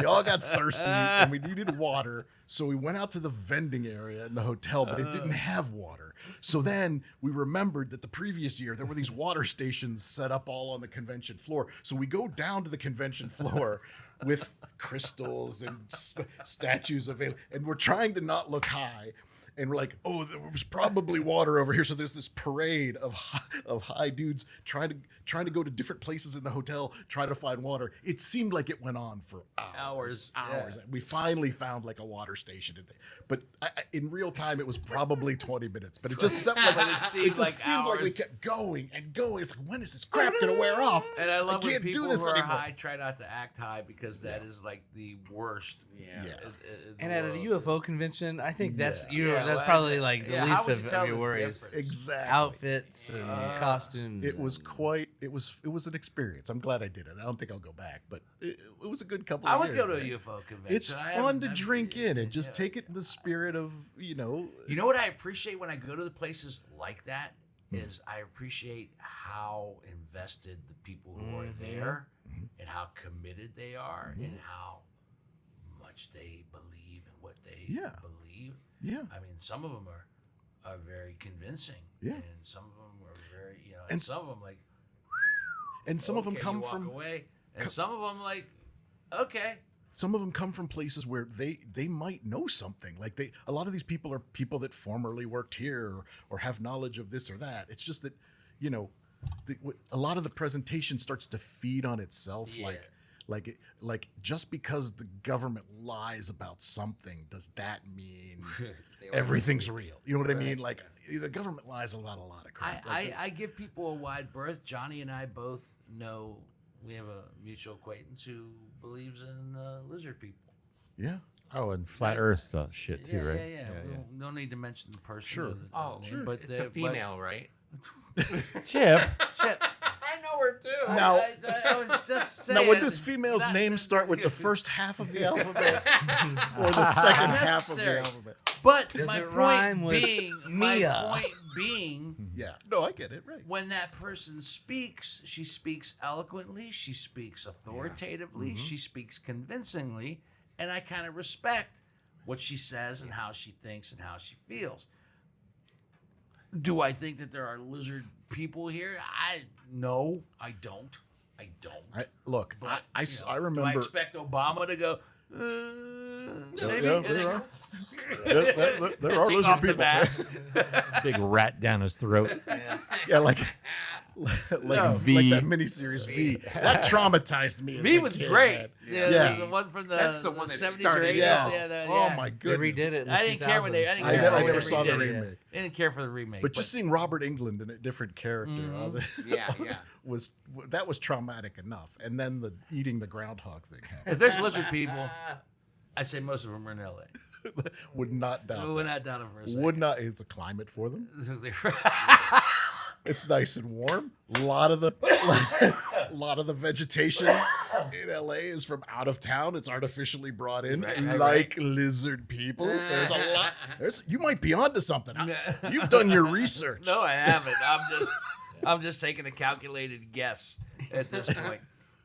all got thirsty and we needed water, so we went out to the vending area in the hotel, but it didn't have water. So then we remembered that the previous year there were these water stations set up all on the convention floor. So we go down to the convention floor with crystals and statues of and we're trying to not look high. And we're like, oh, there was probably water over here. So there's this parade of high dudes trying to go to different places in the hotel, try to find water. It seemed like it went on for hours. Yeah. We finally found like a water station, but in real time it was probably 20 minutes. But it just seemed like, But it seemed like we hours. kept going and going. It's like, when is this crap gonna wear off? And I love when can't people do this who are anymore. high try not to act high because that is like the worst. Yeah. And at a UFO convention, I think that's Yeah, that's well, probably like the yeah, how least would you tell of your the worries. difference? Exactly. Outfits and costumes. It was quite. It was an experience. I'm glad I did it. I don't think I'll go back, but it was a good couple. I of would years go to a there. UFO convention. It's I fun haven't- to I've- drink in and just yeah. take it in the spirit of You know what I appreciate when I go to the places like that is I appreciate how invested the people who are there and how committed they are and how much they believe in what they Yeah. believe. Yeah. I mean, some of them are very convincing. Yeah. And some of them are very, and And some of them like, and some of them okay, come you walk from away, and some of them like, okay. some of them come from places where they might know something. Like a lot of these people are people that formerly worked here or have knowledge of this or that. It's just that, a lot of the presentation starts to feed on itself. Yeah. Like just because the government lies about something, does that mean everything's real? You know what I mean? Like the government lies about a lot of crap. I give people a wide berth. Johnny and I both know we have a mutual acquaintance who believes in lizard people. Yeah. Oh, and flat Earth shit too, right? Yeah. No need to mention the person. Sure. or the name, Sure. But It's a female, right? Chip. I know her too. Now, I was just saying. now would this female's not- name start with the first half of the alphabet or the second half of the Necessary. alphabet? But Does my it rhyme point with being, Mia? Yeah. No, I get it. Right. when that person speaks, she speaks eloquently, she speaks authoritatively, she speaks convincingly, and I kind of respect what she says and how she thinks and how she feels. Do I think that there are lizard people here? No, I don't. I don't. Look, But, I do I remember. expect Obama to go? Maybe, yeah, and there then are. There are take lizard off the people. mask. Big rat down his throat. Yeah, like V. that miniseries V. That traumatized me. As V a was kid, great. man. Yeah, Yeah. the one from the That's the one that 70s started or 80s. it Yes. Yeah, Oh yeah. my They goodness. redid it. In the I didn't care when they. I 2000s. didn't I care never, when I they never saw the redid it. remake. I didn't care for the remake. But just seeing Robert Englund in a different character Yeah. was traumatic enough. And then the eating the groundhog thing happened. if there's lizard people, I'd say most of them are in LA. Would not doubt We're that. not down it for a second. Would not. It's a climate for them. It's nice and warm. A lot of the vegetation in LA is from out of town. It's artificially brought in, like lizard people. There's a lot. You might be onto something. You've done your research. No, I haven't. I'm just taking a calculated guess at this point.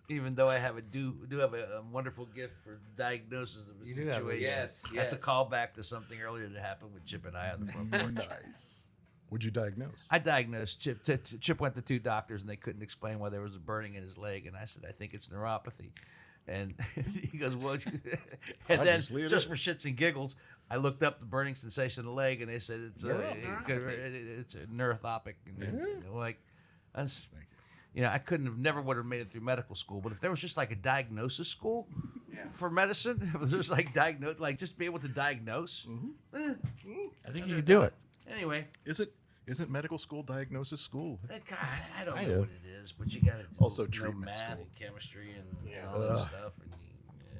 Even though I do have a wonderful gift for diagnosis of a You do have a- situation. Yes, That's a yes. callback to something earlier that happened with Chip and I on the front porch. Nice. What'd you diagnose? I diagnosed Chip. Chip went to 2 doctors and they couldn't explain why there was a burning in his leg. And I said, I think it's neuropathy. And he goes, well, and then Obviously it just is. for shits and giggles, I looked up the burning sensation in the leg and they said it's a neurotopic. And like, that's, I never would have made it through medical school. But if there was just like a diagnosis school for medicine, it was just like just be able to diagnose. I think you could do it. Anyway, Isn't medical school diagnosis school? God, I don't I know do. what it is, but you got to Also know treatment math school. and chemistry and all that stuff. And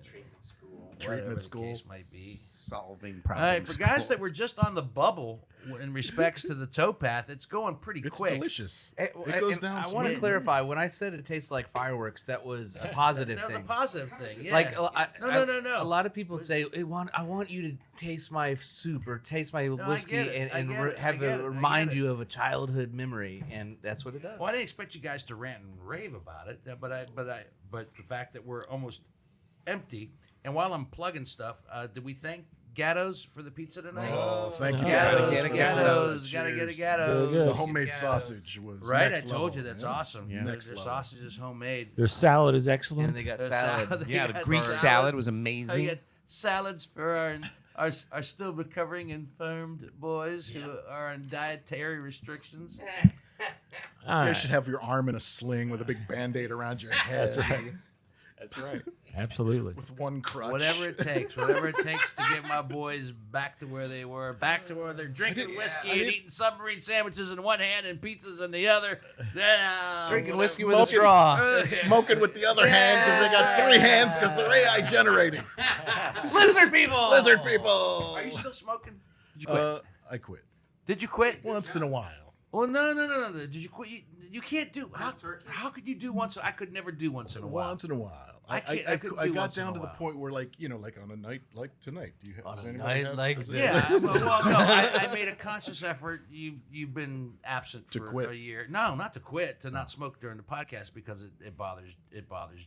Treatment school. whatever Treatment the school. case might be. Solving All right, problems. for guys that were just on the bubble in respects to the Towpath, it's going pretty It's quick. delicious. It goes down I want smooth. to clarify. When I said it tastes like fireworks, that was a positive That was a thing. positive thing. Yeah. Like no. A lot of people say, I want you to taste my soup or taste my I whiskey get it. I and get it. I have get it it. I remind get it. you of a childhood memory, and that's what it does. Well, I didn't expect you guys to rant and rave about it, but the fact that we're almost empty, and while I'm plugging stuff, did we thank Gatto's for the pizza tonight? Oh, thank you. Gatto's, Gotta get a Gatto's, Cheers. gotta get a Very Gatto's. good. The homemade Gatto's. sausage was Right, next I told level. you that's Yeah. awesome. Yeah. Their Next level. sausage is homemade. Their salad is excellent. And they got Their salad. salad. Yeah, the got Greek salad. salad was I amazing. get salads for our still recovering infirmed boys who are on dietary restrictions. All You right. should have your arm in a sling with a big Band-Aid around your head. That's right. Absolutely. With one crutch. Whatever it takes to get my boys back to where they were, back to where they're drinking whiskey and eating submarine sandwiches in one hand and pizzas in the other. Drinking whiskey with a straw. Smoking with the other hand because they got 3 hands because they're AI generating. Lizard people. Lizard people. Are you still smoking? Did you quit? I quit. Did you quit? Once in a while. Well, no. Did you quit? You can't do. How could you do once? I could never do once in a while. Once in a while. I couldn't I do got once in down a to the while. point where, like on a night like tonight. Do you have, On does a anybody night have, like does this. Yeah, well, no. I made a conscious effort. You've been absent To for quit. a year. No, not to quit. To not smoke during the podcast because it bothers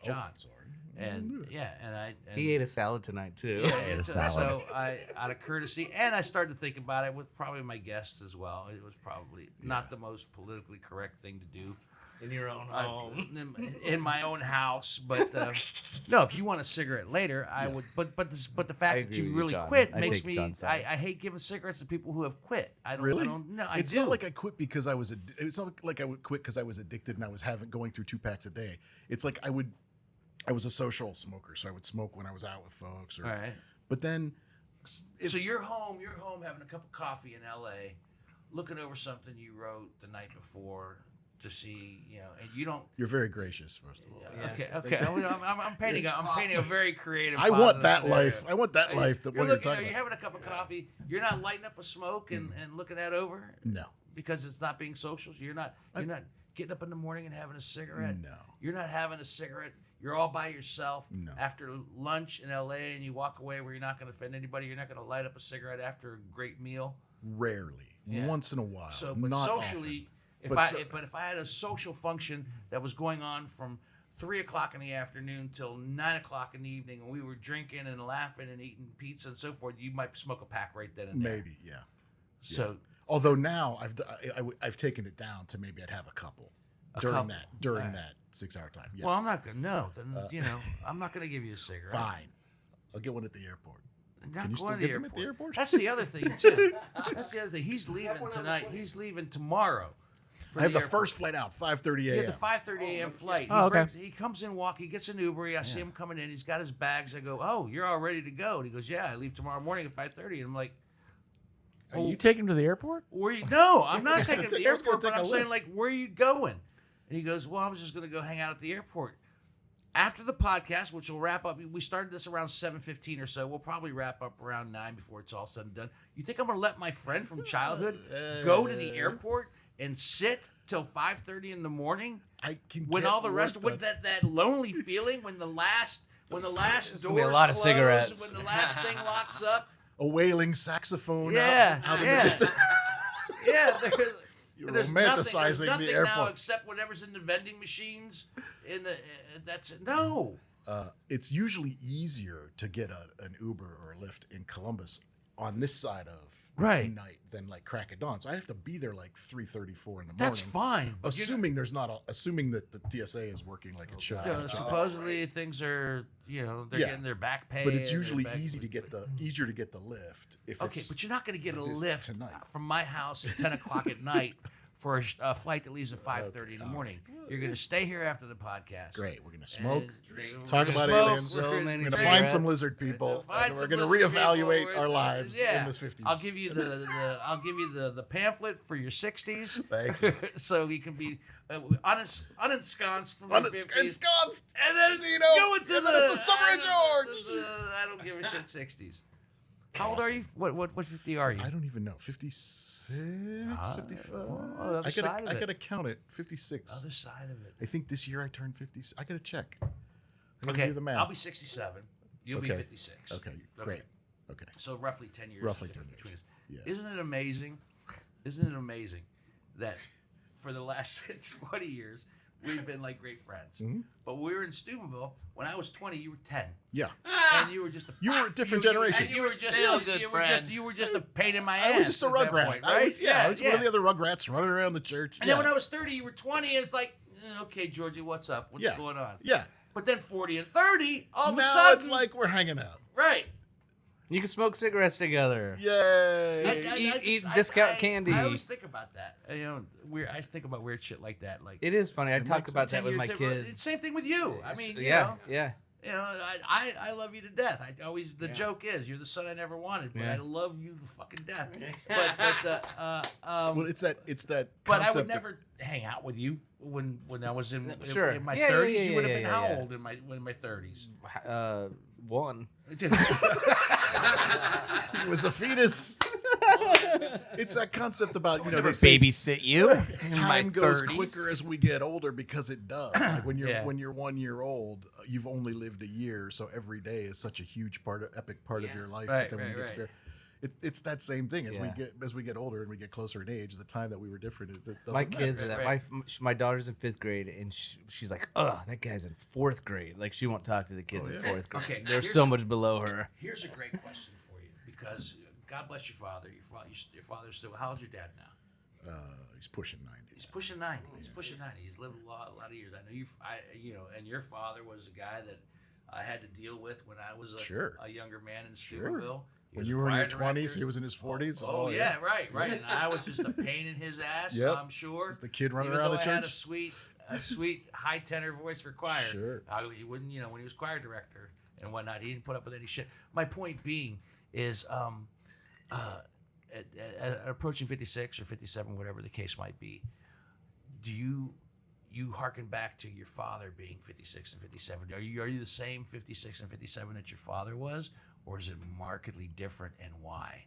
John. Sorry. And and I He ate a salad tonight too. Yeah, ate a so- salad. So I, out of courtesy, and I started to think about it with probably my guests as well. It was probably not the most politically correct thing to do. In your own home. In my own house, but no. If you want a cigarette later, I would. But the fact that agree you with you, really John. quit I makes take me. John's I side. hate giving cigarettes to people who have quit. I don't. Really? I don't. No, I It's do. not like I quit because I was. It's not like I would quit because I was addicted and I was going through 2 packs a day. It's like I was a social smoker, so I would smoke when I was out with folks. Or, All right. But then, So you're home having a cup of coffee in L.A., looking over something you wrote the night before to see, and you don't. you're very gracious, first of all. Okay. I'm painting a very creative. I want positive that scenario. life. I want that life that You're what you're looking. Are talking you about. having a cup of coffee? You're not lighting up a smoke and looking that over No. because it's not being social. So you're not getting up in the morning and having a cigarette. No. You're not having a cigarette. You're all by yourself No. after lunch in L.A. and you walk away where you're not going to offend anybody. You're not going to light up a cigarette after a great meal. Rarely. Yeah. Once in a while. So, but not socially, But if I had a social function that was going on from 3:00 in the afternoon till 9:00 in the evening, and we were drinking and laughing and eating pizza and so forth, you might smoke a pack right then and there. Maybe, yeah. So Although now I've taken it down to maybe I'd have a couple during couple. that 6-hour time. Yeah. well, I'm not gonna I'm not gonna give you a cigarette. Fine. I'll get one at the airport. Not Can you going still to get them at the airport? That's the other thing too. That's the other thing. He's leaving tonight. He's leaving tomorrow. for I have the airport. first flight out, 5:30 Yeah, a.m. the 5:30 a.m. flight. Oh, okay. He comes in, he gets an Uber. I see him coming in. He's got his bags. I go, "Oh, you're all ready to go." And he goes, "Yeah, I leave tomorrow morning at 5:30." And I'm like, Are you taking him to the airport? "Where you?" No, I'm not taking him to the I was gonna airport. But take I'm a saying, lift. like, where are you going? And he goes, "Well, I was just going to go hang out at the airport." After the podcast, which will wrap up, we started this around 7:15 or so. We'll probably wrap up around 9 before it's all said and done. You think I'm going to let my friend from childhood go to the airport and sit till 5:30 in the morning I can when get all the rest work with done. that lonely feeling when the last doors gonna be a lot of close, cigarettes. when the last thing locks up? a wailing saxophone Yeah, out in yeah. the distance. Yeah, You're There's romanticizing nothing the now airport. except whatever's in the vending machines. That's no. It's usually easier to get an Uber or a Lyft in Columbus on this side of Right. night than like crack of dawn. So I have to be there like 3:34 in the morning. That's fine. But Assuming assuming that the TSA is working like it should. supposedly things are, they're getting their back pay. But it's and usually their back- easier to get the lift if Okay, it's but you're not going to get a this lift tonight. from my house at 10 o'clock at night for a flight that leaves at 5:30 in the morning. You're going to stay here after the podcast. great. We're gonna smoke. And Talk we're about gonna aliens. smoke, So we're many We're gonna drink. find some lizard people. Find And we're some gonna lizard reevaluate people. our lives Yeah. in the 50s. I'll give you the pamphlet for your 60s. Thank you. So you can be unensconced from the 50s. Ensconced. And then Dino, go into and the, then it's the Summer of George. I don't give a shit 60s. How old are you? What 50 are you? I don't even know. 56, 55. other I side of gotta it. count it. 56. Other side of it. I think this year I turned 50. I gotta check. I gotta Okay, do the math. I'll be 67. You'll be Okay. 56. Okay, great. Okay. So roughly 10 years. Roughly difference 10 between us. years. Isn't it amazing? Isn't it amazing that for the last 20 years we've been like great friends? Mm-hmm. But we were in Steubenville when I was 20. You were 10, Yeah. and you were just a You were a different generation. And you were just still good you friends. were just a pain in my ass. I was just a at that rugrat. point, I right? was, I was one of the other rugrats running around the church. And then when I was 30, you were 20. It's like, okay, Georgie, what's up? What's going on? Yeah. But then 40 and 30, all of a Now sudden, it's like we're hanging out. right. You can smoke cigarettes together. Yay. Eat discount candy. I always think about that. I think about weird shit like that. Like It is funny. I talk makes about that 10 with years my different. kids. Same thing with you. I mean, yeah. I love you to death. I always the joke is you're the son I never wanted, but Yeah. I love you to fucking death. But Well, it's that but I concept would of- never hang out with you when I was in Sure. in my Yeah, 30s. yeah, You would have yeah, been yeah, how yeah. old in my 30s? One. It was a fetus. It's that concept about, Never they say babysit you. In my time goes 30s. quicker as we get older because it does. Like when you're Yeah. when you're 1 year old, you've only lived a year, so every day is such a huge epic part of your life. Right, but then when you right, get to right. it's that same thing as Yeah. we get older and we get closer in age. The time that we were different, it doesn't My matter. kids are that. right. My daughter's in 5th grade, and she's like, "Ugh, that guy's in 4th grade." Like she won't talk to the kids in 4th grade. Okay, They're here's- so much below her. Here's a great question for you because God bless your father. Your father's still. How old's your dad now? He's pushing 90. He's pushing 90. He's pushing 90. He's lived a lot of years. I know and your father was a guy that I had to deal with when I was a younger man in Steubenville. He When was you a were in your choir 20s, director. he was in his 40s. Oh, yeah, right. And I was just a pain in his ass, Yep. I'm sure. He's the kid running Even around though the I had church. a sweet high tenor voice for choir. Sure. He wouldn't, when he was choir director and whatnot, he didn't put up with any shit. My point being is, at approaching 56 or 57, whatever the case might be, do you harken back to your father being 56 and 57? Are you the same 56 and 57 that your father was, or is it markedly different, and why?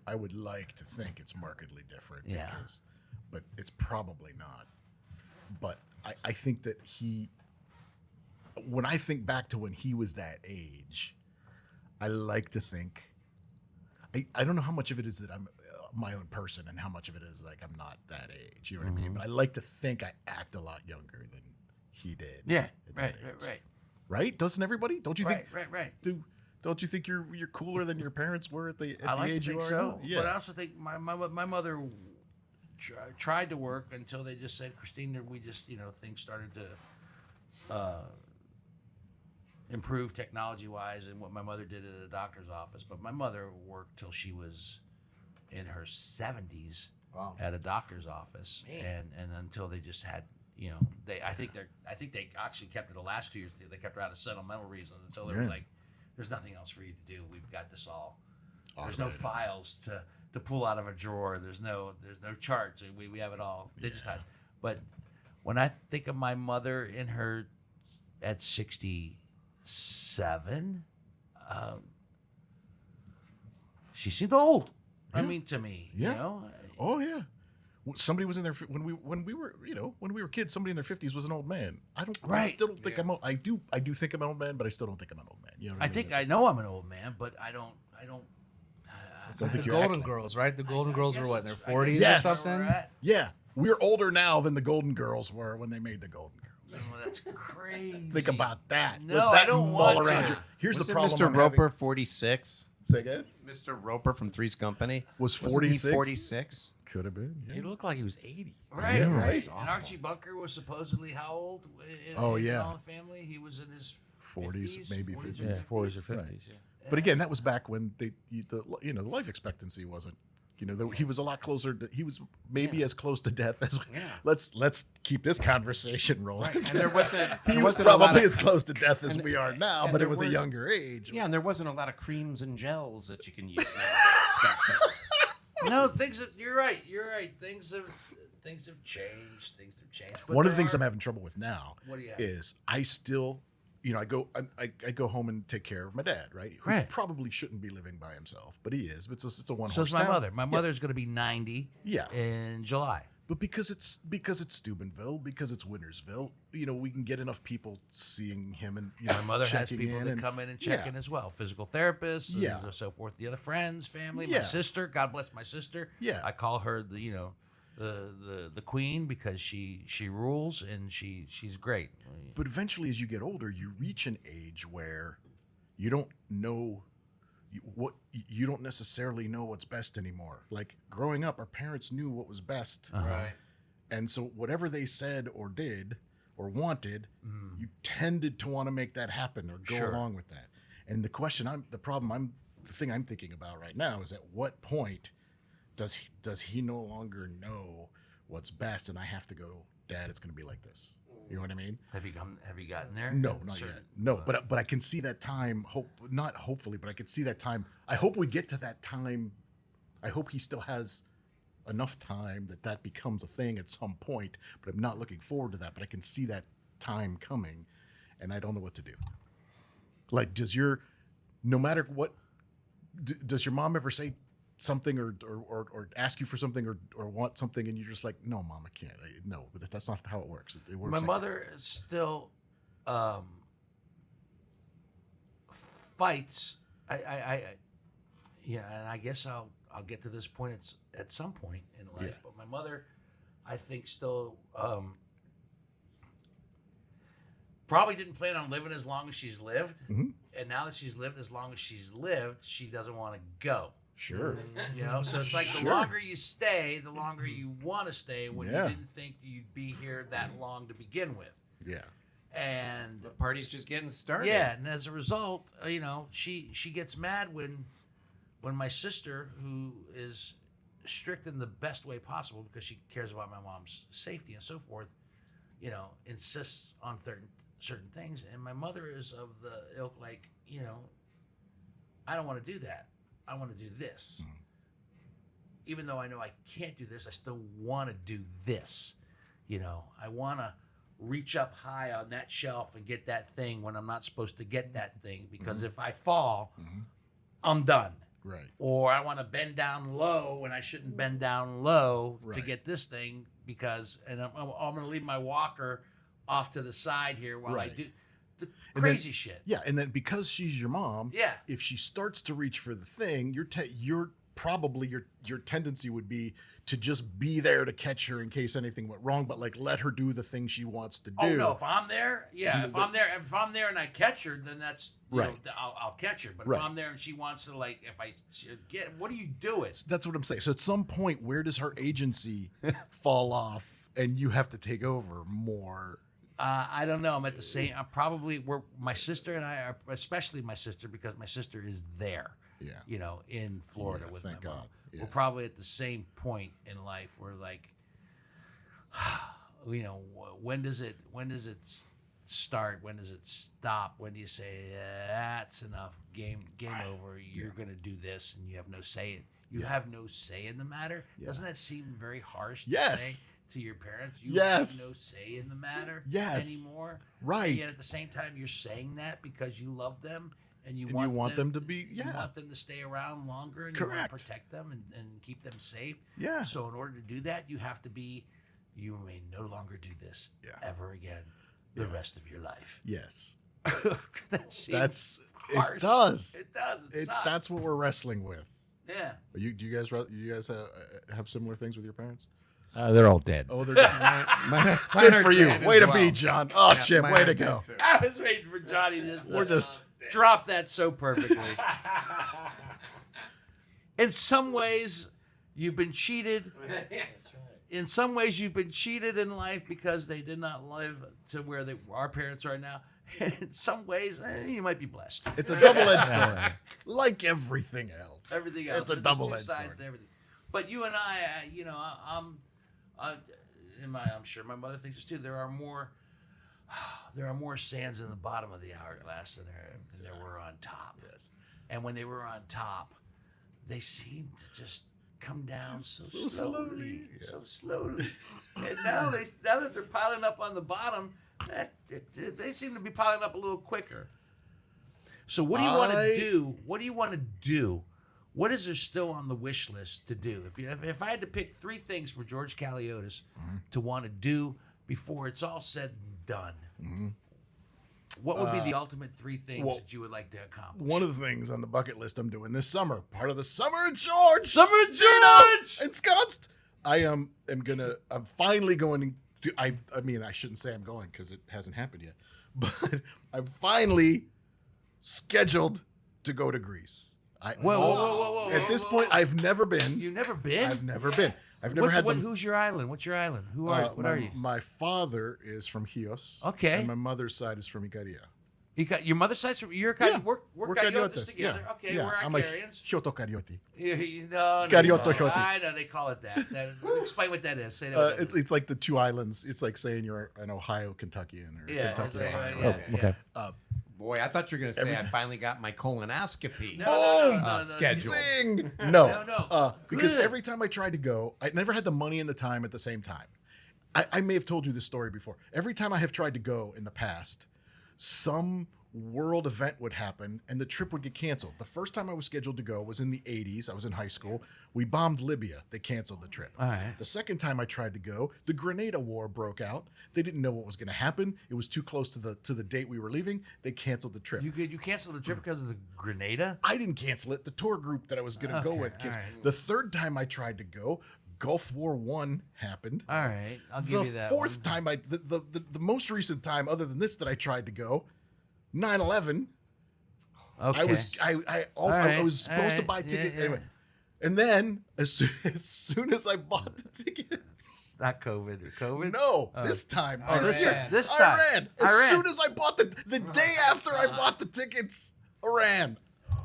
I would like to think it's markedly different, Yeah. but it's probably not. But I think that when I think back to when he was that age, I like to think, I don't know how much of it is that I'm my own person and how much of it is like I'm not that age. You know what I mean? But I like to think I act a lot younger than he did. Yeah, at that right. age. Right? Doesn't everybody? Don't you think? Right. Don't you think you're cooler than your parents were at the I like age to you think are? so, now? Yeah. but I also think my mother tried to work until they just said, Christine, we just things started to improve technology wise, and what my mother did at a doctor's office. But my mother worked till she was in her 70s at a doctor's office, and until they just had. I think they actually kept her the last 2 years. They kept her out of sentimental reasons until they were like, "There's nothing else for you to do. We've got this all. There's no files to pull out of a drawer. There's no charts. We have it all digitized." But when I think of my mother at 67, she seemed old. I mean, to me, Oh yeah. Somebody was in their when we were kids. Somebody in their 50s was an old man. I still don't think I'm old. I do think I'm an old man, but I still don't think I'm an old man. You know what I mean? I know I'm an old man, but I don't. It's like the think you act Golden like- Girls, right? The Golden Girls were what, in their I guess 40s Yes. or something? Right. Yeah, We're older now than the Golden Girls were when they made the Golden Girls. Oh, that's crazy. Think about that. No, With that I don't mull want around to. you. Here's Was the it problem. Mr. I'm Roper, having. 46. Say again? Mr. Roper from Three's Company Was Wasn't he 46? 46. Could have been. He looked like he was 80. Right, Yeah, right. right. And Archie Bunker was supposedly how old? In All in the Family, he was in his 40s, 50s, maybe 40s, 50s. Yeah, 40s or 50s. Right. Yeah. But again, that was back when the life expectancy wasn't. He was a lot closer. He was maybe as close to death as. Yeah. Let's keep this conversation rolling. And there wasn't. He there was wasn't a lot probably of- as close to death as and- we are now, and but there it was a were- younger age. Yeah, and there wasn't a lot of creams and gels that you can use now. back then. No, you're right. You're right. Things have changed. Things have changed. But One of the there things are- I'm having trouble with now What do you have? is I still, I go home and take care of my dad, right? Who Right. probably shouldn't be living by himself, but he is. But it's a one. So is my mother. My mother's going to be 90 Yeah. in July. But because it's Steubenville, because it's Wintersville, we can get enough people seeing him and My mother has checking people in that and- come in and check yeah. in as well. Physical therapists and Yeah. so forth. The other friends, family, my Yeah. sister. God bless my sister. Yeah. I call her the queen because she rules and she's great. But eventually, as you get older, you reach an age where you don't know you don't necessarily know what's best anymore. Like growing up, our parents knew what was best, Right. and so whatever they said or did or wanted, you tended to want to make that happen or go Sure. along with that. And the thing I'm thinking about right now is at what point does he no longer know what's best, and I have to go, Dad, it's going to be like this. You know what I mean? Have you gotten there? No, not Certain- yet. No, but I can see that time. Not hopefully, but I can see that time. I hope we get to that time. I hope he still has enough time that becomes a thing at some point. But I'm not looking forward to that. But I can see that time coming, and I don't know what to do. Like, no matter what, does your mom ever say something or ask you for something or want something, and you're just like, no, Mom, I can't. No, but that's not how it works. It works. My like mother still fights. And I guess I'll get to this point at some point in life. Yeah. But my mother, I think, still probably didn't plan on living as long as she's lived. Mm-hmm. And now that she's lived as long as she's lived, she doesn't want to go. Sure. So it's like the Sure. longer you stay, the longer you want to stay when Yeah. you didn't think you'd be here that long to begin with. Yeah. And The party's just getting started. yeah, and as a result, she gets mad when my sister, who is strict in the best way possible because she cares about my mom's safety and so forth, insists on certain things, and my mother is of the ilk like, I don't want to do that. I want to do this. Mm-hmm. Even though I know I can't do this, I still want to do this. I want to reach up high on that shelf and get that thing when I'm not supposed to get that thing, because if I fall, I'm done. Right. Or I want to bend down low when I shouldn't bend down low to Right. get this thing and I'm going to leave my walker off to the side here while I Right. do the And crazy then- shit. Yeah, and then because she's your mom, Yeah. if she starts to reach for the thing, your tendency would be to just be there to catch her in case anything went wrong, but like let her do the thing she wants to do. Oh no! If I'm there, if I'm there and I catch her, then that's Right. I'll catch her. But Right. if I'm there and she wants to, like, what are you doing? That's what I'm saying. So at some point, where does her agency fall off, and you have to take over more? I don't know. I'm probably where my sister and I are, especially my sister, because my sister is there. Yeah. In Florida Yeah, with thank my mom. God. Yeah. We're probably at the same point in life where, like, when does it start? When does it stop? When do you say that's enough? Game over. You're gonna do this, and you have no say. You have no say in the matter. Doesn't that seem very harsh to Yes. say to your parents? You Yes. have no say in the matter Yes. anymore. Right. And yet at the same time, you're saying that because you love them and you And want you want them to be- you yeah. want them to stay around longer, and you want Correct. to protect them and keep them safe. Yeah. So in order to do that, you may no longer do this Yeah. ever again the rest of your life. Yes. That seems harsh. It does. It does. It sucks. That's what we're wrestling with. Yeah. Do you guys have similar things with your parents? They're all dead. Oh, they're dead. Mine Good are for you. dead Way as to well. be, John. Oh, Yeah, Chip, mine way are to dead go. too. I was waiting for Johnny to We're just drop that so perfectly. In some ways, you've been cheated. In some ways, you've been cheated in life because they did not live to where our parents are now. In some ways, you might be blessed. it's a double-edged sword, like everything else. Everything else. It's a There's two double-edged sides sword. to everything. But you and I'm sure my mother thinks this too. There are more sands in the bottom of the hourglass than there were on top. Yes. And when they were on top, they seemed to just come down so slowly, so slowly. And now that they're piling up on the bottom, they seem to be piling up a little quicker. So what do you want to do? What do you want to do? What is there still on the wish list to do? If I had to pick 3 things for George Caleodis to want to do before it's all said and done, what would be the ultimate 3 things that you would like to accomplish? One of the things on the bucket list I'm doing this summer, part of the Summer of George. Summer of George! It's Scotts. I'm finally going to, I mean, I shouldn't say I'm going because it hasn't happened yet, but I'm finally scheduled to go to Greece. Whoa. At this point, I've never been. You've never been? I've never been. I've never had them. Who's your island? What's your island? What are you? My father is from Chios. Okay. And my mother's side is from Icaria. You got your mother's side's from you're kind of we're Cariotas Cariotas, together. yeah. Okay, Yeah, we're I'm a Icarians. Kyoto Carioti. No. Carioto Chioti. I know they call it that. Explain what that is. Say that. What that is. It's like the 2 islands. It's like saying you're an Ohio Kentuckian or Kentucky Ohio. Okay. Boy, I thought you were going to say I finally got my colonoscopy. No, schedule. Zing! No. No. Because Good. every time I tried to go, I never had the money and the time at the same time. I may have told you this story before. Every time I have tried to go in the past, some world event would happen and the trip would get canceled. The first time I was scheduled to go was in the 80s. I was in high school. We bombed Libya. They canceled the trip. All right. The second time I tried to go, the Grenada War broke out. They didn't know what was going to happen. It was too close to the date we were leaving. They canceled the trip. You canceled the trip because of the Grenada? I didn't cancel it. The tour group that I was going to go with. all right. The third time I tried to go, Gulf War I happened. All right, I'll give The you that. fourth time the most recent time other than this that I tried to go, 9/11. Okay. I was supposed to buy tickets anyway. And then as soon as I bought the tickets, not COVID. COVID? no, this time, this this year, time. This time. Iran. As soon as I bought the day after I bought the tickets, Iran.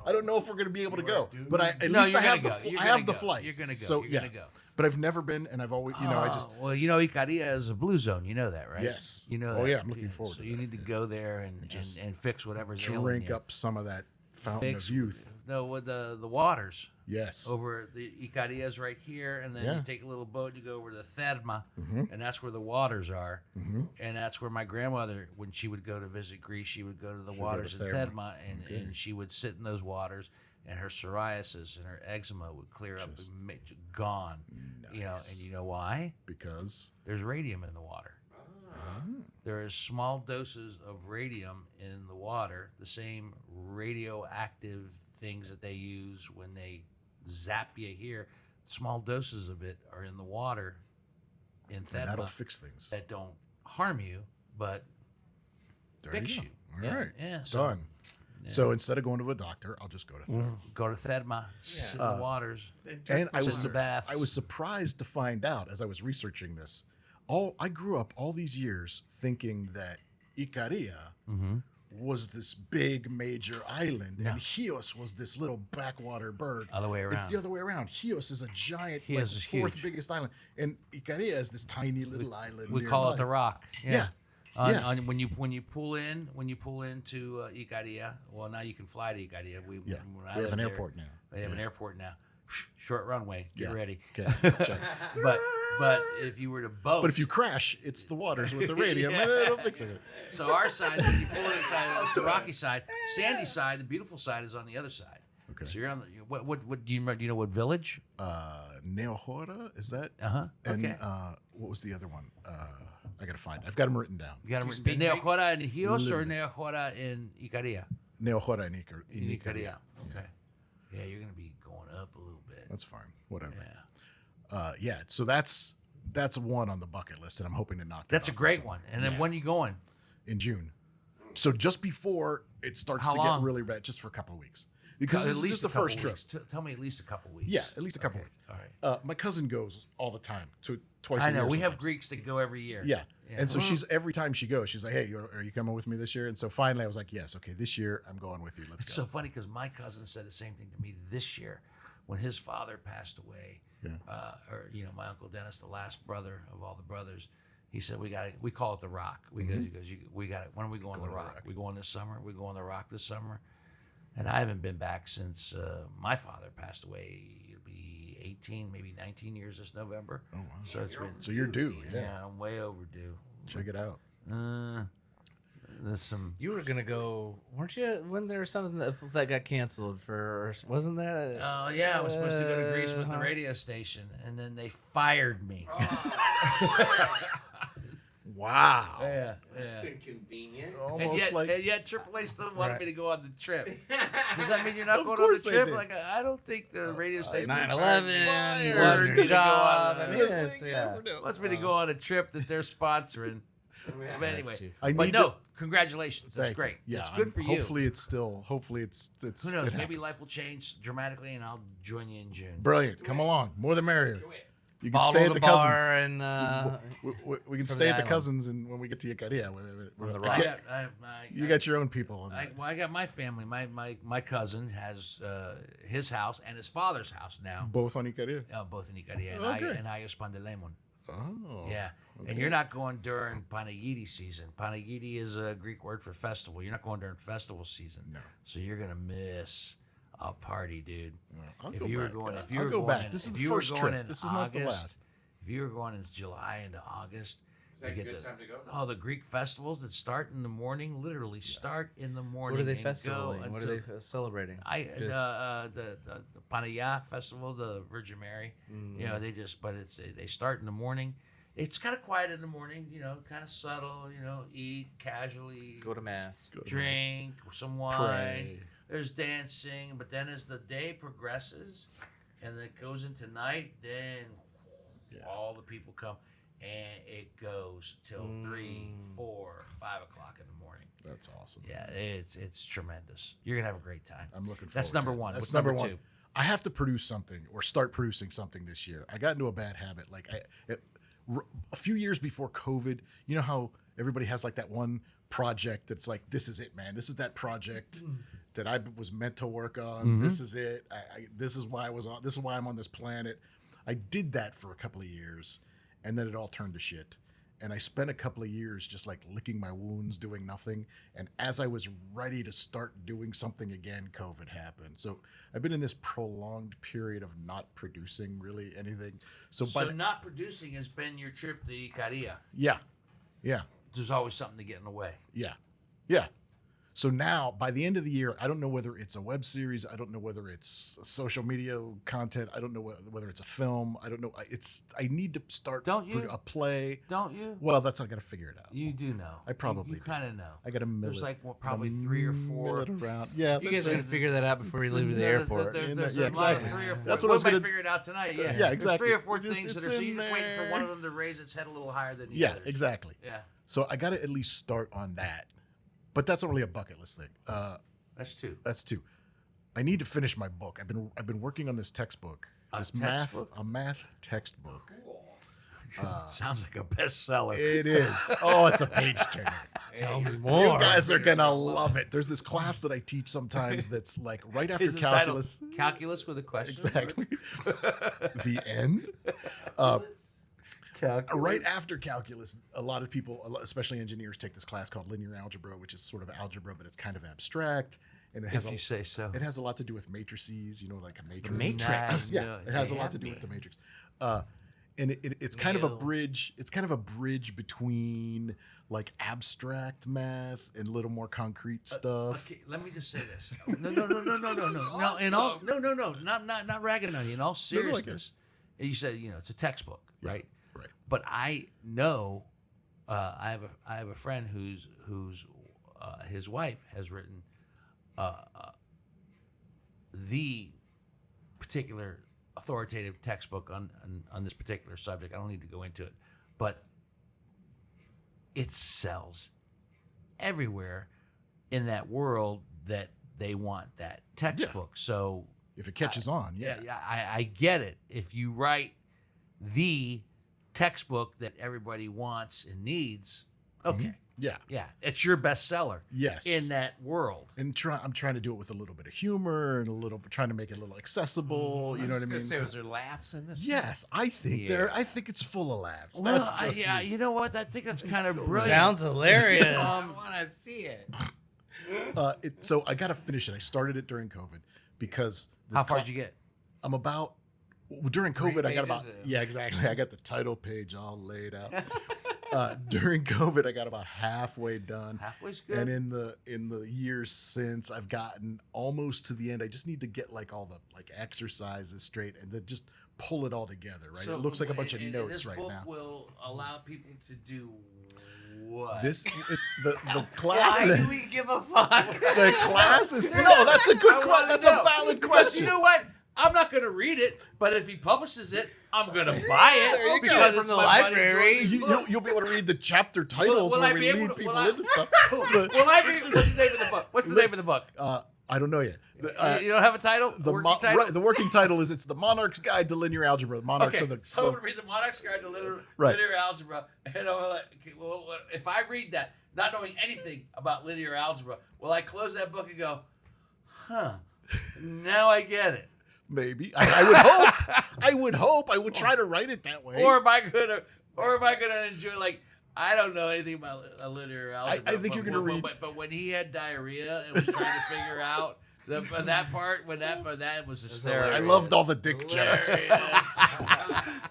I don't know if we're going to be able to go, but at least you're I have gonna the go. I have the You're flights. You're gonna go. So You're gonna go. But I've never been, and I've always, I just well, Icaria is a blue zone. You know that, right? Yes. You know. Oh, that. yeah, I'm looking forward So to you that, need to go there and fix whatever's ailing drink you. up some of that fountain Fix of youth. No, with the waters. Yes. Over the Icaria is right here, and then Yeah. you take a little boat, you go over to Therma, and that's where the waters are, and that's where my grandmother, when she would go to visit Greece, she would go to the waters to in Therma. Therma, and she would sit in those waters, and her psoriasis and her eczema would clear up and gone. Nice. And you know why? Because There's radium in the water. There is small doses of radium in the water, the same radioactive things that they use when they zap you here. Small doses of it are in the water in and that'll Thedma fix things. that don't harm you, but There fix you you. go. All right. Yeah. So Done. So instead of going to a doctor, I'll just go to therapy. go to Thedma, sit in the waters. And I Sit was in the baths. I was surprised to find out as I was researching this. I grew up all these years thinking that Icaria was this big major island, and Chios was this little backwater bird. Other way It's around. the other way around. Chios is a giant, Chios is fourth huge. biggest island, and Icaria is this tiny little island. We call it nearby. the Rock. Yeah. When you pull into Icaria, well, now you can fly to Icaria. We when I have lived an there, airport now. They have an airport now. Short runway. Get Yeah. ready. Okay. Check. But if you were to boat, But if you crash, it's the waters with the radium, and it'll fix it. so our side, when you pull inside, the rocky side, sandy side, the beautiful side is on the other side. Okay. So you're on the what do you remember? Do you know what village? Neohora, is that? Okay. And what was the other one? I gotta find it. I've got them written down. You got them Neojora in Chios or Neojora in Icaria? Neohora in In Icaria. Icaria. Okay. Yeah, you're gonna be going up a little bit. That's fine. Whatever. Yeah. Yeah. So that's that's one on the bucket list, and I'm hoping to knock that That's a off great this one. summer. And then when are you going? In June. So just before it starts How to long? get really bad, just for a couple of weeks. Because this is just the first trip. Tell me at least a couple weeks. Yeah, at least a couple Okay, weeks. all right. My cousin goes all the time, twice I a year. know. We have sometimes. Greeks that go every year. Yeah. And so every time she goes, she's like, hey, are you coming with me this year? And so finally I was like, yes, okay, this year I'm going with you. Let's It's go. so funny because my cousin said the same thing to me this year when his father passed away. Or my Uncle Dennis, the last brother of all the brothers. He said we call it the Rock. He goes, we got it. When are we going to the Rock? We going this summer? We going to the Rock this summer? And I haven't been back since my father passed away. It'll be 18, maybe 19 years this November. Oh wow! So it's been. So you're due. Yeah, I'm way overdue. Check it out. There's some. You were gonna go, weren't you? When there was something that got canceled for, wasn't there? Oh yeah, I was supposed to go to Greece with the radio station, and then they fired me. Wow. Yeah. inconvenient. Almost And yet AAA still wanted Right. me to go on the trip. Does that mean you're not Of going on course the they trip? did. Like I don't think the radio station 9/11, Fired. lost your Needs to go job. on, I mean, You it's- think you yeah. never know. wants me to go on a trip that they're sponsoring. But anyway, too I but need no, to- congratulations. That's Thank you. great. Yeah, It's good for you. Hopefully it's Who knows? it Maybe happens. life will change dramatically, and I'll join you in June. Brilliant. Come along. More the merrier. You can Bottle stay at the the cousins. bar and We can from stay the at the island. cousins, and when we get to Icaria, From the I rock. get- you got your own people. I got my family. My cousin has his house and his father's house now, both on Icaria. both in Icaria, Okay. and I Pandelemon. Oh. Yeah, and you're not going during Panagidi season. Panagidi is a Greek word for festival. You're not going during festival season. No. So you're gonna miss a party, dude. I'll if go you were back. going, if I'll you were go going back. in- This is if the you were first going trip. in This is not the August, last. If you were going in July into August, Is that a good time to go? Oh, the Greek festivals that start in the morning, literally start in the morning. What are they and go festivaling? What are until- they celebrating? the Panaya festival, the Virgin Mary. They start in the morning. It's kind of quiet in the morning, kind of subtle, eat casually, Go to mass. drink some wine. Pray. There's dancing, but then as the day progresses and it goes into night, then all the people come and it goes till 3, 4, 5 o'clock in the morning. That's awesome. Yeah, it's tremendous. You're gonna have a great time. I'm looking forward. That's to number it. one. That's What's number number one. two? I have to produce something or start producing something this year. I got into a bad habit. A few years before COVID, you know how everybody has like that one project that's like, this is it, man. This is that project that I was meant to work on. This is it. This is why I was on. This is why I'm on this planet. I did that for a couple of years, and then it all turned to shit. And I spent a couple of years just like licking my wounds, doing nothing. And as I was ready to start doing something again, COVID happened. So I've been in this prolonged period of not producing really anything. So Not producing has been your trip to Icaria. yeah. There's always something to get in the way. Yeah. So now, by the end of the year, I don't know whether it's a web series. I don't know whether it's social media content. I don't know whether it's a film. I don't know. I need to start Don't you? a play. Don't you? Well, that's not going to figure it out. You do know. I probably You do. kind of know. I got to mill There's it. like probably 3 or 4. Mill it around. Yeah, You that's guys are it. gonna figure that out before you leave to the airport. There's Yeah, a lot of exactly. 3 or 4. That's what I was we might gonna- figure it out tonight. Yeah, Yeah, There's exactly. 3 or 4 Just- things that it's are. So in you're just waiting for there. one of them to raise its head a little higher than the Yeah, others. exactly. Yeah, So I got to at least start on that. But that's not really a bucket list thing. that's 2. That's 2. I need to finish my book. I've been working on this textbook. This textbook? a math textbook. Sounds like a bestseller. It is. Oh, it's a page turner. Tell me You more. guys are gonna love it. There's this class that I teach sometimes that's like right after Is it titled calculus. Calculus with a question. Exactly. The end. Right after calculus, a lot of people, especially engineers, take this class called linear algebra, which is sort of algebra, but it's kind of abstract, and it has If you say so. it has a lot to do with matrices. Like a matrix. Matrix. Yeah, it has a lot to do Yeah. with the matrix. And it's kind of a bridge. It's kind of a bridge between like abstract math and a little more concrete stuff. Okay, let me just say this. No. In all, not ragging on you. In all seriousness, you said it's a textbook, right? Right. But I know, I have a friend whose his wife has written the particular authoritative textbook on this particular subject. I don't need to go into it, but it sells everywhere in that world that they want that textbook. So If it catches on, yeah. I get it. If you write the textbook that everybody wants and needs, okay. Yeah. Yeah, it's your bestseller. Yes. In that world. And I'm trying to do it with a little bit of humor and trying to make it a little accessible. You know what I mean? Say, was there laughs in this? Yes, I think I think it's full of laughs. Well, That's just yeah, me. you know what? I think that's kind of brilliant. Sounds hilarious. I want to see it. So I got to finish it. I started it during COVID because How far did you get? I'm about during COVID. I got about pages exactly. I got the title page all laid out. During COVID, I got about halfway done. Halfway's good. And in the years since, I've gotten almost to the end. I just need to get like all the like exercises straight and then just pull it all together. Right? It looks like a bunch of notes right now. This book will allow people to do what? This is the class. Why do we give a fuck? The class is no. That's a good question. That's a valid Because question. you know what? I'm not going to read it, but if he publishes it, I'm going to buy it. There you go. because From it's the my buddy library. Jordan. You'll be able to read the chapter titles Will I when be we able lead to- people will I- into stuff. Will I be? What's the name of the book? What's the name of the book? I don't know yet. You don't have a title? The Working title? Right, the working title is it's the Monarch's Guide to Linear Algebra. The Monarchs Okay, are the so I'm going to read the Monarch's Guide to Right. Linear Algebra. And I'm like, okay, well, if I read that, not knowing anything about linear algebra, will I close that book and go, now I get it? maybe. I would hope. I would hope. I would try to write it that way. Or am I gonna enjoy, like, I don't know anything about linear algebra. I think you're gonna read. But when he had diarrhea and was trying to figure out that part, when that was hysterical. I loved all the dick jokes.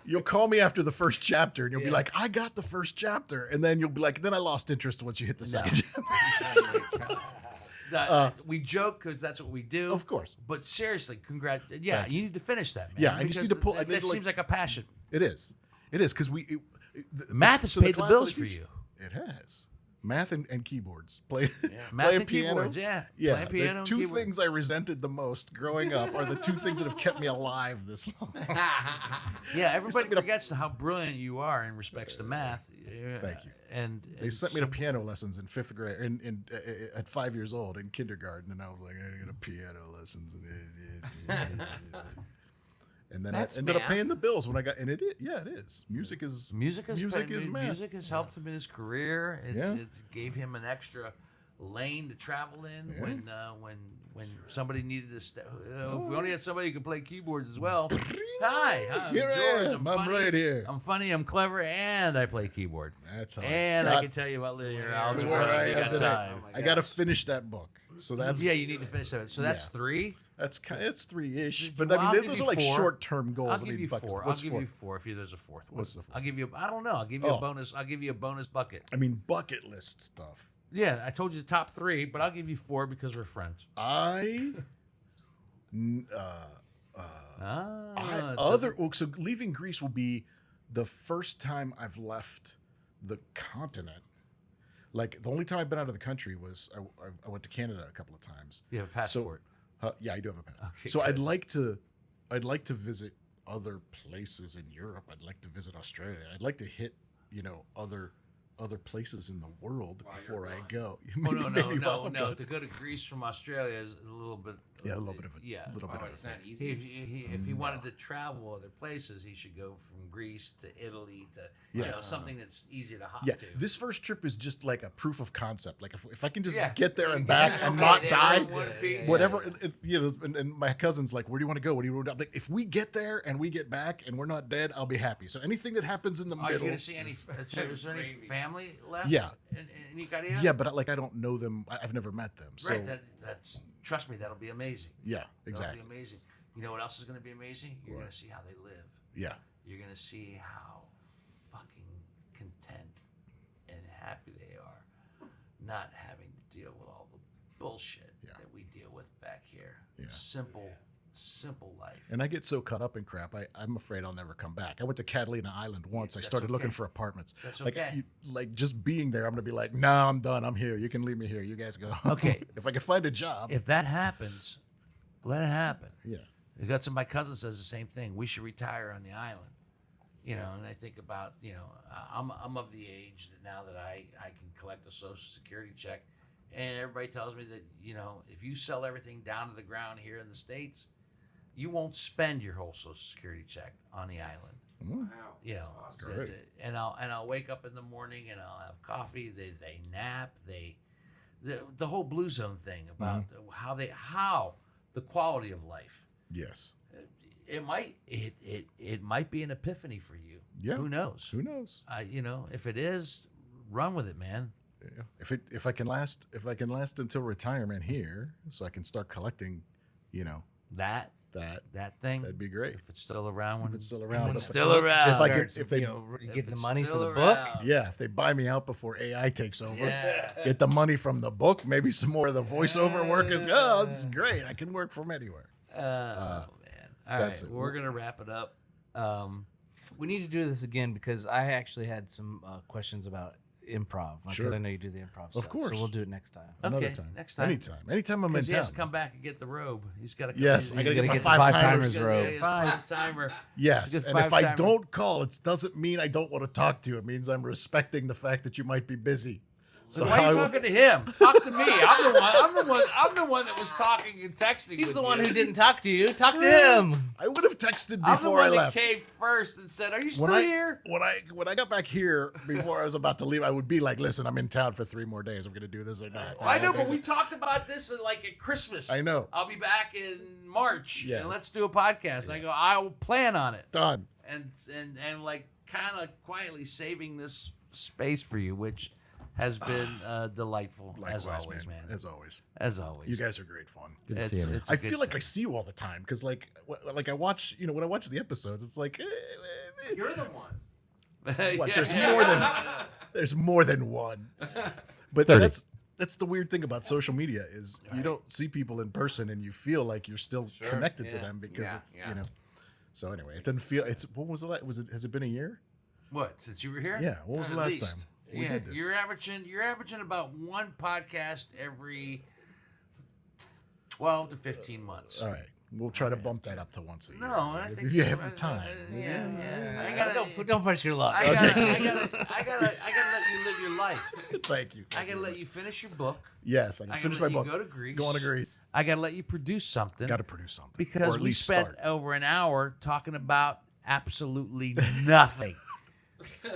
You'll call me after the first chapter, and you'll be like, "I got the first chapter," and then you'll be like, "Then I lost interest once you hit the second chapter." We joke because that's what we do. Of course. But seriously, congrats. Yeah, Thank you need to finish that, man. Yeah, I just need to pull- I That need to, seems like a passion. It is because Math has paid the class bills that I for teach- you. It has. Math and keyboards. Playing Math and piano. keyboards, yeah. Yeah, Playing piano the and two keyboard. things I resented the most growing up are the two things that have kept me alive this long. Yeah, everybody sent me to- forgets how brilliant you are in respects to math. Thank you. And They sent me to piano lessons in fifth grade, at 5 years old in kindergarten, and I was like, I gotta go to piano lessons, and then That's I ended up math. paying the bills when I got, and it is. Music is music is math. Music has helped him in his career. Yeah. It gave him an extra lane to travel in when somebody needed to. If we only had somebody who could play keyboards as well. Hi, I'm Here I George. am. I'm I'm funny. right here. I'm funny. I'm clever, and I play keyboard. That's how And I got can tell you about linear to algebra. where I if you am got today. time. I got to finish that book. So that's Yeah, you need to finish that. So that's Yeah. 3. That's kind of, it's 3-ish, Well, but I I'll mean give those you are like 4. short-term goals. I'll I give mean, you fuck it. 4. I'll What's give 4? you 4 if there's a fourth one. What's the fourth? I'll give you. I don't know. I'll give you Oh. a bonus. I'll give you a bonus bucket. I mean bucket list stuff. Yeah, I told you the top 3, but I'll give you 4 because we're friends. So leaving Greece will be the first time I've left the continent. Like the only time I've been out of the country was I went to Canada a couple of times. You have a passport. Yeah, I do have a passport. Okay, so good. I'd like to visit other places in Europe. I'd like to visit Australia. I'd like to hit other places in the world before I go. Oh no. Maybe while I'm No! gone. To go to Greece from Australia is a little bit. Yeah, a little bit of a Yeah. little bit of a It's thing. not easy. If he wanted to travel other places, he should go from Greece to Italy to something that's easy to hop Yeah, to. this first trip is just like a proof of concept. Like if I can just Yeah. get there and back and Okay, not there die, goes one piece. whatever. And my cousin's like, "Where do you want to go? What do you want to do?" I'm like, if we get there and we get back and we're not dead, I'll be happy. So anything that happens in the Are you middle, going to see any? Is there any family left? Yeah. In Nicaragua? yeah, but I don't know them. I've never met them. So Right. That's. Trust me, that'll be amazing. yeah, exactly. That'll be amazing. You know what else is going to be amazing? You're going to see how they live. Yeah, You're going to see how fucking content and happy they are, not having to deal with all the bullshit Yeah. that we deal with back here. Yeah. Simple life. and I get so caught up in crap. I'm afraid I'll never come back. I went to Catalina Island once. I that's started looking okay. for apartments. That's like, okay. like just being there, I'm gonna be like, no, I'm done. I'm here. You can leave me here. You guys go. Okay. if I can find a job. If that happens, let it happen. Yeah. My cousin says the same thing. We should retire on the island. You know, and I think about, you know, I'm of the age that now that I can collect a Social Security check, and everybody tells me that, you know, if you sell everything down to the ground here in the States, you won't spend your whole Social Security check on the island. Wow. You know, Great. and I'll wake up in the morning and I'll have coffee. They nap. The whole Blue Zone thing about how the quality of life. Yes. It might be an epiphany for you. Yeah. Who knows? Who knows? You know, if it is, run with it, man. Yeah. If I can last until retirement here, so I can start collecting, you know, That thing. that'd be great. If it's still around when If it's still around. it's still around. If I can, Starts, if they, get the it's money for still the book. around. yeah, if they buy me out before AI takes over, Yeah. get the money from the book, maybe some more of the voiceover work is. Oh, this is great. I can work from anywhere. Man. All That's right, it. we're gonna wrap it up. We need to do this again because I actually had some questions about improv. Because Sure. I know you do the improv stuff. course. So we'll do it next time. Another Okay, time. next time. Anytime I'm in Because he has town. to come back and get the robe. He's got to. Yes, I gotta get my the 5 timers. five-timers robe. Five timer. Yes, It's a good and if I five-timer. don't call, it doesn't mean I don't want to talk to you. It means I'm respecting the fact that you might be busy. So Why are you talking to him? Talk to me. I'm the one that was talking and texting. He's with the one you. who didn't talk to you. Talk to him. I would have texted I'm the before one I that left. came first and said, "Are you still When here?" I got back here before I was about to leave, I would be like, "Listen, I'm in town for 3 more days. I'm going to do this or not." I know, but we talked about this at Christmas. I know. I'll be back in March, Yes. and let's do a podcast. And I go, I will plan on it, Done. and like kind of quietly saving this space for you, which has been delightful Likewise, as always, man. As always. As always, You guys are great fun. Good to see you. man. it's a I good feel like show. I see you all the time because, like I watch, when I watch the episodes, it's like, You're the one. what? Yeah. There's more than one. But 30. that's the weird thing about social media is you don't see people in person and you feel like you're still connected to them because it's So anyway, it doesn't feel. It's what was it? Has it been a year? What, since you were here? Yeah. When was the At last least. time we did this? You're averaging about one podcast every 12 to 15 months. All right. We'll try to bump that up to once a year. No, I think if you have the time. Yeah. I gotta, Don't push your luck. I gotta let you live your life. Thank you. I gotta let you finish your book. Yes, I can I finish gotta my let you book. go to Greece. Go on to Greece. I gotta let you produce something. Got to produce something. Or Because at we least spent start. over an hour talking about absolutely nothing.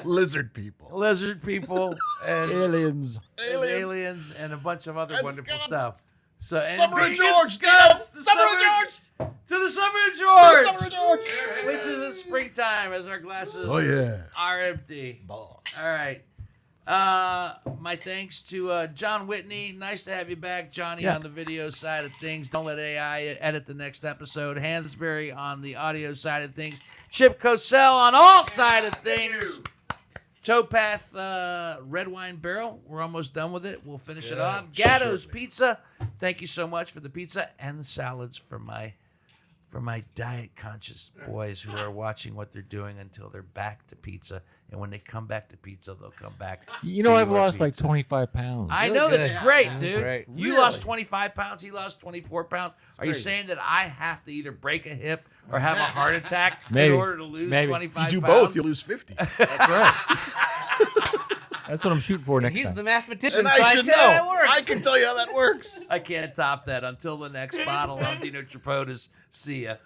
Lizard people. Lizard people and Aliens. aliens and a bunch of other And wonderful Scots. stuff. So and Summer of big George, Scots, get up! Summer of George! to the Summer of George, Summer of George! which is in springtime as our glasses Oh yeah. are empty. Boss. All right. My thanks to John Whitney. Nice to have you back, Johnny, Yeah. on the video side of things. Don't let AI edit the next episode. Hansberry on the audio side of things. Chip Cosell on all side of things. Towpath red wine barrel. We're almost done with it. We'll finish it off. Gatto's Pizza. Thank you so much for the pizza and the salads for my diet conscious boys who are watching what they're doing until they're back to pizza. And when they come back to pizza, they'll come back. You know, to I've your lost like pizza. 25 pounds. I Really know that's good. great, Yeah, dude. great. You Really? lost 25 pounds. He lost 24 pounds. Are you saying that I have to either break a hip or have a heart attack Maybe. in order to lose Maybe. 25 If you do pounds? both, you lose 50. That's right. That's what I'm shooting for next He's time. the mathematician. And so I should tell you how it know. works. I can tell you how that works. I can't top that. Until the next bottle, I'm Dino Tripodis. See ya.